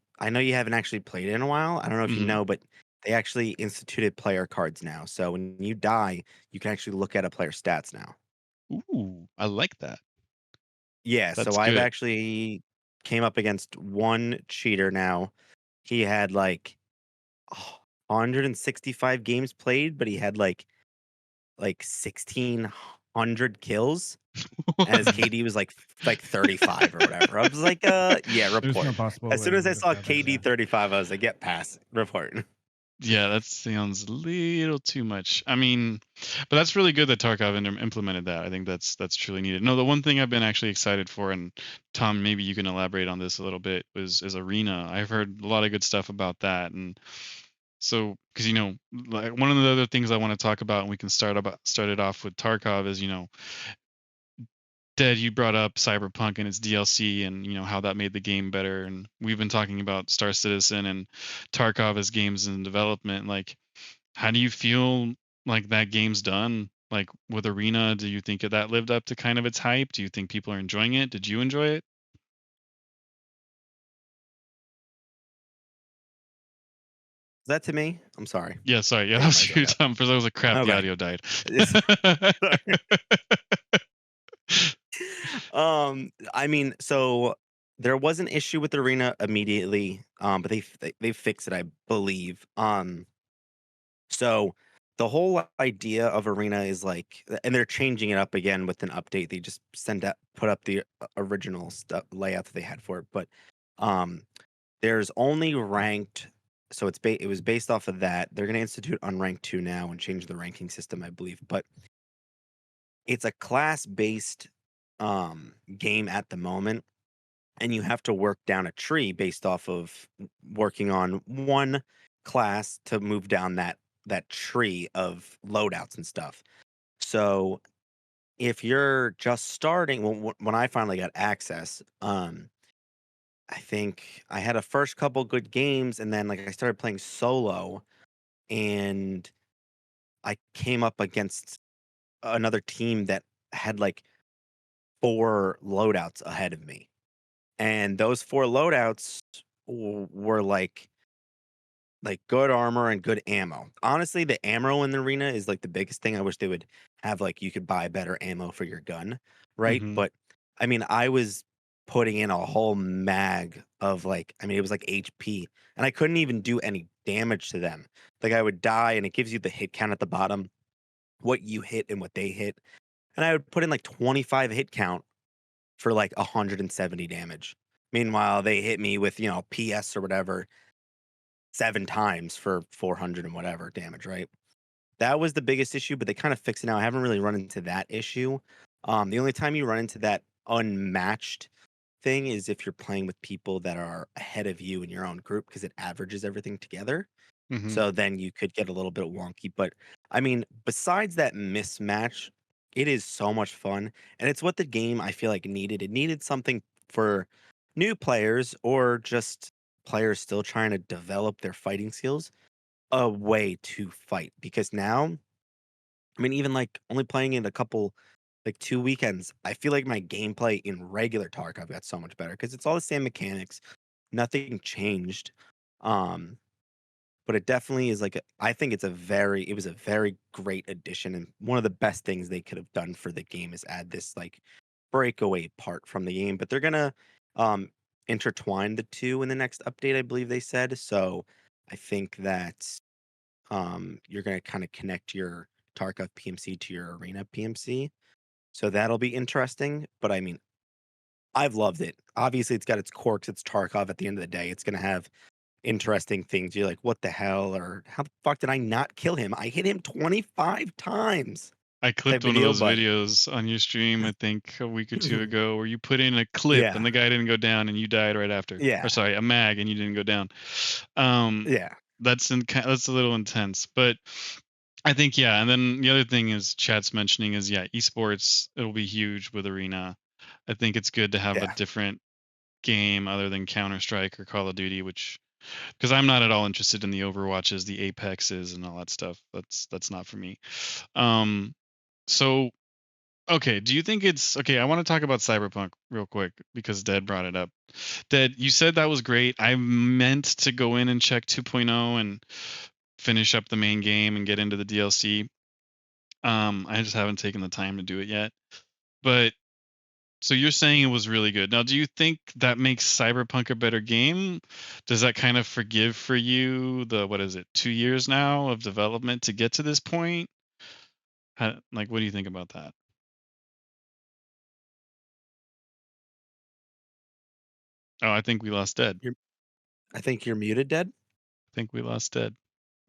actually played it in a while. I don't know if you Hmm. know, but they actually instituted player cards now. So when you die, you can actually look at a player's stats now. Ooh, I like that. Yeah, That's so I've good. actually came up against one cheater now. He had like 165 games played, but he had like 1,600 kills, and his What? Mm. KD was like 35 or whatever. I was like, yeah, There's no report. possible As way soon he as I would have saw got that. KD Yeah. 35, I was like, get past report. Yeah, that sounds a little too much. I mean, but that's really good that Tarkov implemented that. I think that's truly needed. No, the one thing I've been actually excited for, and Tom, maybe you can elaborate on this a little bit, is Arena. I've heard a lot of good stuff about that, and so because like one of the other things I want to talk about, and we can start it off with Tarkov is Dead, you brought up Cyberpunk and its DLC and how that made the game better. And we've been talking about Star Citizen and Tarkov as games in development. Like, how do you feel like that game's done? Like with Arena, do you think that lived up to kind of its hype? Do you think people are enjoying it? Did you enjoy it? Is that to me? I'm sorry. Yeah, sorry. Yeah, I that got my was dog you, out. Tom. For that was a crap. The Okay. audio died. It's- I mean, so there was an issue with Arena immediately, but they fixed it, I believe. So the whole idea of Arena is like, and they're changing it up again with an update. They just put up the original stuff layout that they had for it, but Um, there's only ranked, so it was based off of that. They're going to institute unranked 2 now and change the ranking system, I believe. But it's a class-based game at the moment, and you have to work down a tree based off of working on one class to move down that tree of loadouts and stuff. So if you're just starting, when I finally got access, I think I had a first couple good games, and then like I started playing solo, and I came up against another team that had like 4 loadouts ahead of me, and those 4 loadouts were like good armor and good ammo. Honestly, the ammo in the arena is like the biggest thing. I wish they would have like you could buy better ammo for your gun, right? Hmm. But I mean, I was putting in a whole mag of like, I mean, it was like HP, and I couldn't even do any damage to them. Like I would die, and it gives you the hit count at the bottom, what you hit and what they hit. And I would put in like 25 hit count for like 170 damage. Meanwhile, they hit me with, PS or whatever 7 times for 400 and whatever damage, right? That was the biggest issue, but they kind of fixed it now. I haven't really run into that issue. The only time you run into that unmatched thing is if you're playing with people that are ahead of you in your own group because it averages everything together. Hmm. So then you could get a little bit wonky. But I mean, besides that mismatch, it is so much fun. And it's what the game I feel like needed. It needed something for new players or just players still trying to develop their fighting skills, a way to fight. Because now, I mean, even like only playing it a couple, like 2 weekends, I feel like my gameplay in regular Tarkov got so much better because it's all the same mechanics. Nothing changed. Um, but it definitely is like I think it was a very great addition, and one of the best things they could have done for the game is add this like breakaway part from the game. But they're gonna um intertwine the two in the next update, I believe they said. So I think that you're gonna kind of connect your Tarkov PMC to your arena PMC. So that'll be interesting. But I mean, I've loved it. Obviously, it's got its quirks. It's Tarkov at the end of the day. It's gonna have interesting things. You're like, "What the hell?" Or "How the fuck did I not kill him? I hit him 25 times." I Type clipped of one of deal, those but videos on your stream, I think a week or two ago, where you put in a clip and yeah. the guy didn't go down and you died right after. Or Yeah. sorry, a mag and you didn't go down. Um, Yeah. that's a little intense, but I think yeah. And then the other thing is chat's mentioning is yeah, esports it'll be huge with Arena. I think it's good to have a Yeah. different game other than Counter Strike or Call of Duty, which because I'm not at all interested in the Overwatches, the Apexes, and all that stuff. That's not for me. Um, so okay, do you think it's okay? I want to talk about Cyberpunk real quick because Dead brought it up. Dead, you said that was great. I meant to go in and check 2.0 and finish up the main game and get into the DLC. I just haven't taken the time to do it yet. But so you're saying it was really good. Now, do you think that makes Cyberpunk a better game? Does that kind of forgive for you the what is it, 2 years now of development to get to this point? Like, what do you think about that? Oh, I think we lost Dead. You're I think you're muted, Dead. I think we lost Dead.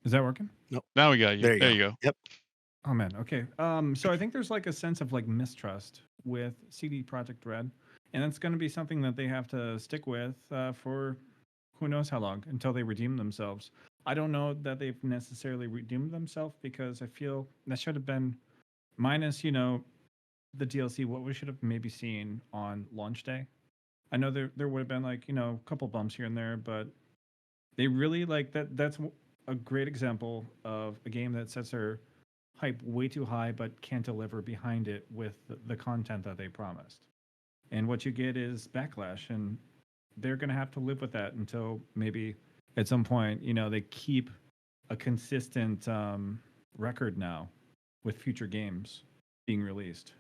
Is that working? Nope. Now we got you. There you There go. you go. Yep. Oh man, okay. So I think there's like a sense of like mistrust with CD Project Red, and it's going to be something that they have to stick with for who knows how long until they redeem themselves. I don't know that they've necessarily redeemed themselves because I feel that should have been minus, the DLC. What we should have maybe seen on launch day. I know there would have been like a couple bumps here and there, but they really like that. That's a great example of a game that sets their hype way too high but can't deliver behind it with the content that they promised. And what you get is backlash, and they're going to have to live with that until maybe at some point, they keep a consistent record now with future games being released.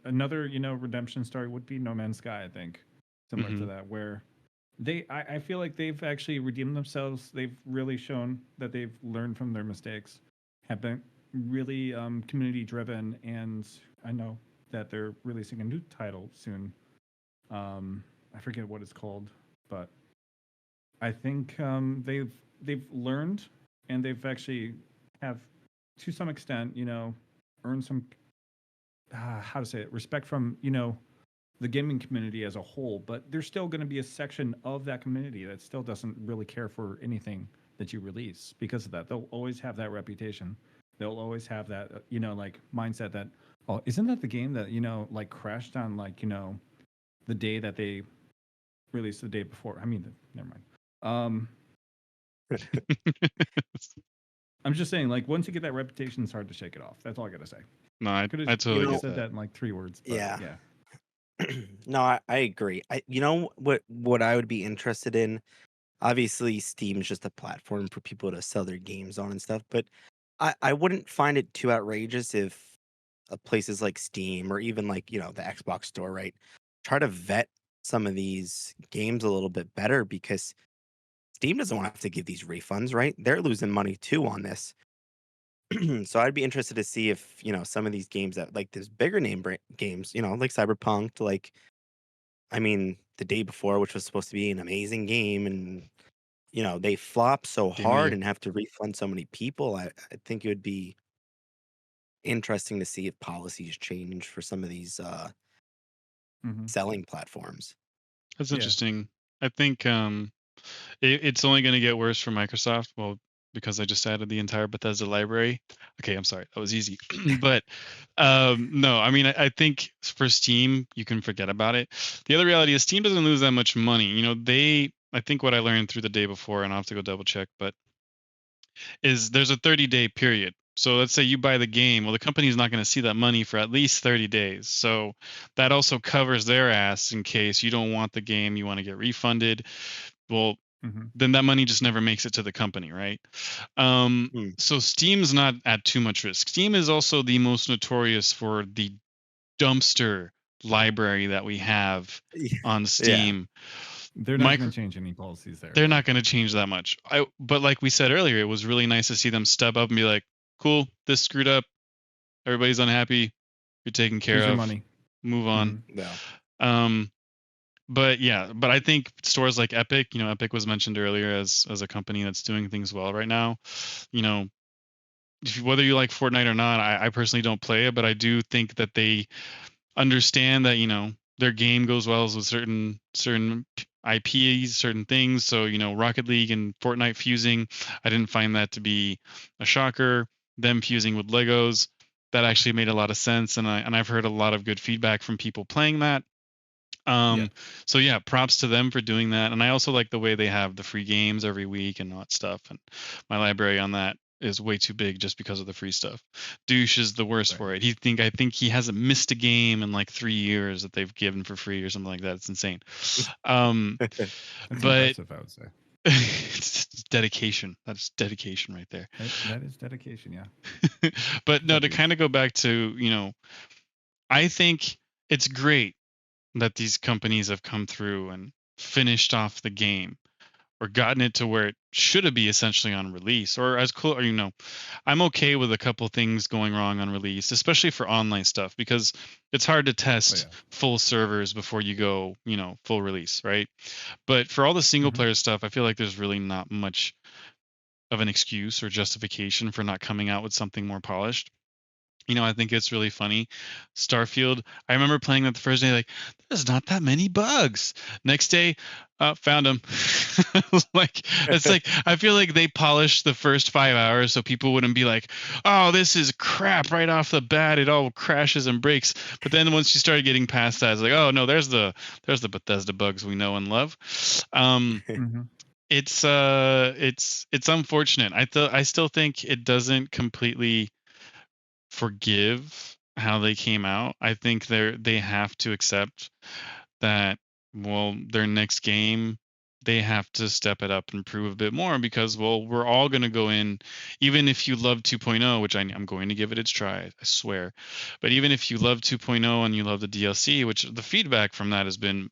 Another, redemption story would be No Man's Sky, I think, similar to Hmm. that, where I feel like they've actually redeemed themselves. They've really shown that they've learned from their mistakes, have been really community driven, and I know that they're releasing a new title soon. I forget what it's called, but I think they've learned, and they've actually have, to some extent, earned some, how to say it, respect from the gaming community as a whole. But there's still going to be a section of that community that still doesn't really care for anything that you release because of that. They'll always have that reputation. They'll always have that like mindset that, oh, isn't that the game that like crashed on, like the day that they released the day before? I mean, never mind. I'm just saying, like, once you get that reputation, it's hard to shake it off. That's all I gotta say. No, Could I have totally get said that. that in like 3 words, but Yeah. yeah. No, I agree. What I would be interested in, obviously Steam's just a platform for people to sell their games on and stuff, but I wouldn't find it too outrageous if places like Steam or even like, the Xbox store, right? Try to vet some of these games a little bit better because Steam doesn't want to have to give these refunds, right? They're losing money too on this. So I'd be interested to see if, some of these games that like this bigger name games, like Cyberpunk, like I mean, the day before, which was supposed to be an amazing game, and they flop so Game of the hard year. and have to refund so many people. I think it would be interesting to see if policies change for some of these Hmm. selling platforms. That's Yeah. interesting. I think it's only going to get worse for Microsoft. Well, because I just added the entire Bethesda library. Okay, I'm sorry, that was easy. But no, I mean, I think for Steam, you can forget about it. The other reality is Steam doesn't lose that much money. I think what I learned through the day before, and I'll have to go double check, but is there's a 30-day period. So let's say you buy the game. Well, the company's not going to see that money for at least 30 days. So that also covers their ass in case you don't want the game, you want to get refunded. Well, Hmm. then that money just never makes it to the company, right? Hmm. So Steam's not at too much risk. Steam is also the most notorious for the dumpster library that we have on Yeah. Steam. They're not Micro, going to change any policies there. they're Yeah. not going to change that much. But like we said earlier, it was really nice to see them step up and be like, "Cool, this screwed up. Everybody's unhappy. You're taken care Here's your of. money. Move Hmm. on." Yeah. Um, but yeah, but I think stores like Epic, Epic was mentioned earlier as a company that's doing things well right now. You know, whether you like Fortnite or not, I personally don't play it, but I do think that they understand that their game goes well with certain IPs, certain things. So Rocket League and Fortnite fusing, I didn't find that to be a shocker. Them fusing with Legos, that actually made a lot of sense, and I've heard a lot of good feedback from people playing that. Yeah. So yeah, props to them for doing that. And I also like the way they have the free games every week and all that stuff. And my library on that is way too big just because of the free stuff. Douche is the worst Right. for it. I think he hasn't missed a game in like 3 years that they've given for free or something like that. It's insane. Um, That's but impressive, I would say. it's dedication. That's dedication right there. That is dedication. Yeah. But no, to Deputy. kind of go back to, I think it's great that these companies have come through and finished off the game or gotten it to where it should be essentially on release or as cool or I'm okay with a couple things going wrong on release, especially for online stuff, because it's hard to Oh test yeah. full servers before you go full release, right? But for all the single Hmm. player stuff, I feel like there's really not much of an excuse or justification for not coming out with something more polished. I think it's really funny. Starfield, I remember playing that the first day, like, there's not that many bugs. Next day, found them. Like, it's like, I feel like they polished the first 5 hours so people wouldn't be like, oh, this is crap right off the bat. It all crashes and breaks. But then once you started getting past that, it's like, oh, no, there's the Bethesda bugs we know and love. Hmm. It's unfortunate. I still think it doesn't completely forgive how they came out. I think they have to accept that, well, their next game they have to step it up and prove a bit more, because well, we're all going to go in, even if you love 2.0, which I'm going to give it its try, I swear. But even if you love 2.0 and you love the DLC, which the feedback from that has been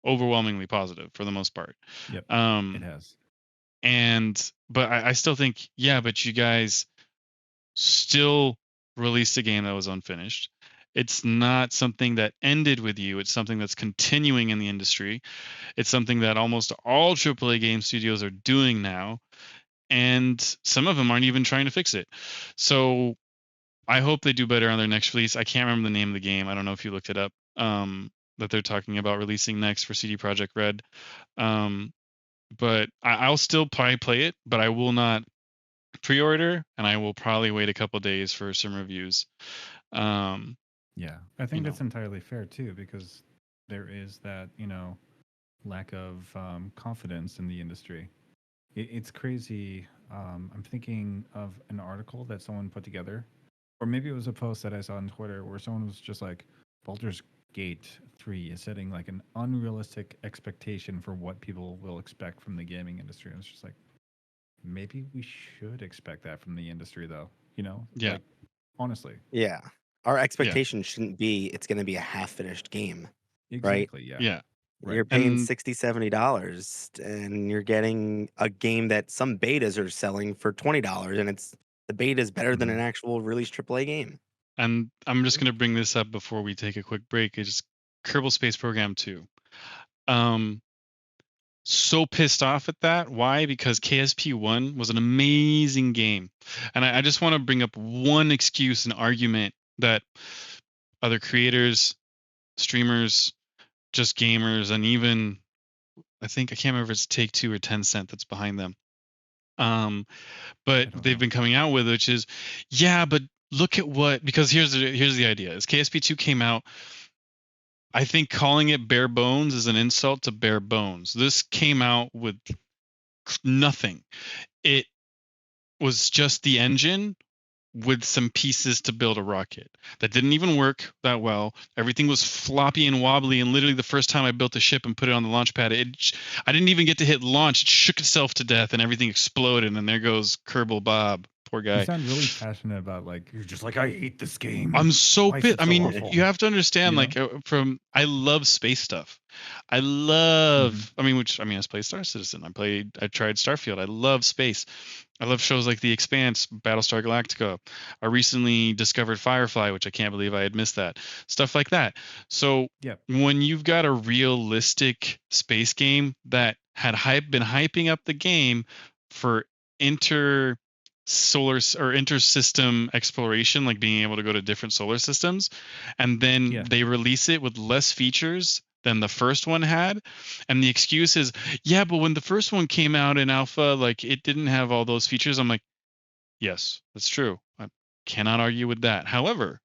overwhelmingly positive for the most part. Yep. It um has. but I still think, yeah, but you guys still released a game that was unfinished. It's not something that ended with you. It's something that's continuing in the industry. It's something that almost all AAA game studios are doing now, and some of them aren't even trying to fix it. So I hope they do better on their next release. I can't remember the name of the game. I don't know if you looked it up. That they're talking about releasing next for CD Projekt Red. But I'll still probably play it, but I will not pre-order, and I will probably wait a couple days for some reviews. Yeah, I think that's entirely fair too, because there is that, lack of confidence in the industry. It's crazy. I'm thinking of an article that someone put together, or maybe it was a post that I saw on Twitter where someone was just like, Baldur's Gate 3 is setting like an unrealistic expectation for what people will expect from the gaming industry. And it's just like, maybe we should expect that from the industry, though. Yeah. Like, honestly. Yeah. Our expectation shouldn't be it's going to be a half-finished game. Exactly. Right? Yeah. Yeah. Right. You're paying And $60, $70, and you're getting a game that some betas are selling for $20, and the beta is better than an actual released AAA game. And I'm just going to bring this up before we take a quick break. It's Kerbal Space Program 2. So pissed off at that. Why? Because KSP1 was an amazing game. And I just want to bring up one excuse and argument that other creators, streamers, just gamers, and even I can't remember if it's Take-Two or Tencent that's behind them. But they've been coming out with, which is, yeah, but look at what, because here's the idea. As KSP2 came out, I think calling it bare bones is an insult to bare bones. This came out with nothing. It was just the engine with some pieces to build a rocket that didn't even work that well. Everything was floppy and wobbly, and literally the first time I built a ship and put it on the launch pad, I didn't even get to hit launch. It shook itself to death and everything exploded, and there goes Kerbal Bob. Poor guy. You sound really passionate about, like, you're just like, I hate this game. I'm so pissed. I mean, awful? you have to understand, I love space stuff. I love, I was played Star Citizen. I tried Starfield. I love space. I love shows like The Expanse, Battlestar Galactica. I recently discovered Firefly, which I can't believe I had missed that. Stuff like that. So when you've got a realistic space game that had been hyping up the game for intersystem exploration, like being able to go to different solar systems, and then they release it with less features than the first one had, and the excuse is, yeah, but when the first one came out in alpha, like, it didn't have all those features. I'm like, yes, that's true. I cannot argue with that. However,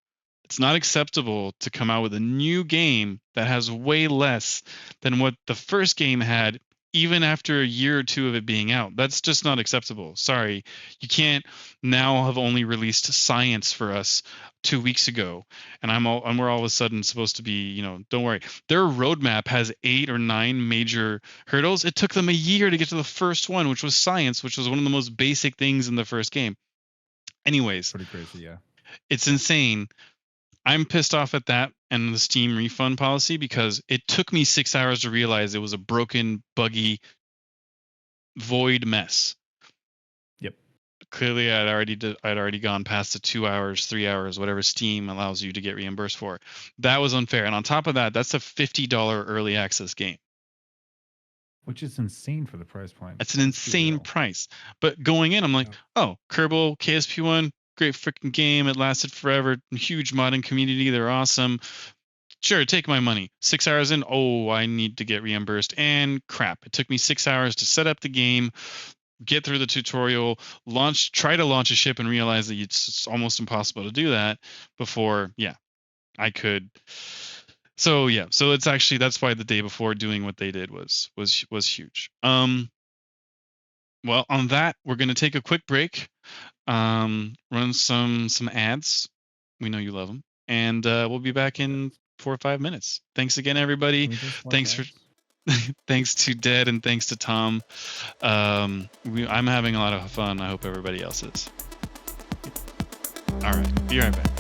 it's not acceptable to come out with a new game that has way less than what the first game had, even after a year or two of it being out. That's just not acceptable. Sorry. You can't now have only released science for us 2 weeks ago, and we're all of a sudden supposed to be, don't worry. Their roadmap has 8 or 9 major hurdles. It took them a year to get to the first one, which was science, which was one of the most basic things in the first game. Anyways, pretty crazy, yeah. It's insane. I'm pissed off at that and the Steam refund policy, because it took me 6 hours to realize it was a broken, buggy, void mess. Yep. Clearly, I'd already gone past the 2 hours, 3 hours, whatever Steam allows you to get reimbursed for. That was unfair. And on top of that, that's a $50 early access game, which is insane for the price point. That's an insane price. But going in, I'm like, oh, Kerbal, KSP1, great freaking game. It lasted forever. Huge modding community. They're awesome. Sure, take my money. 6 hours in, oh, I need to get reimbursed. And crap, it took me 6 hours to set up the game, get through the tutorial, try to launch a ship, and realize that it's almost impossible to do that before, I could. So it's actually, that's why the day before doing what they did was huge. Well, on that, we're going to take a quick break, run some ads. We know you love them, and we'll be back in 4 or 5 minutes. Thanks again, everybody. Thanks to Dead, and thanks to Tom. I'm having a lot of fun. I hope everybody else is. All right, be right back.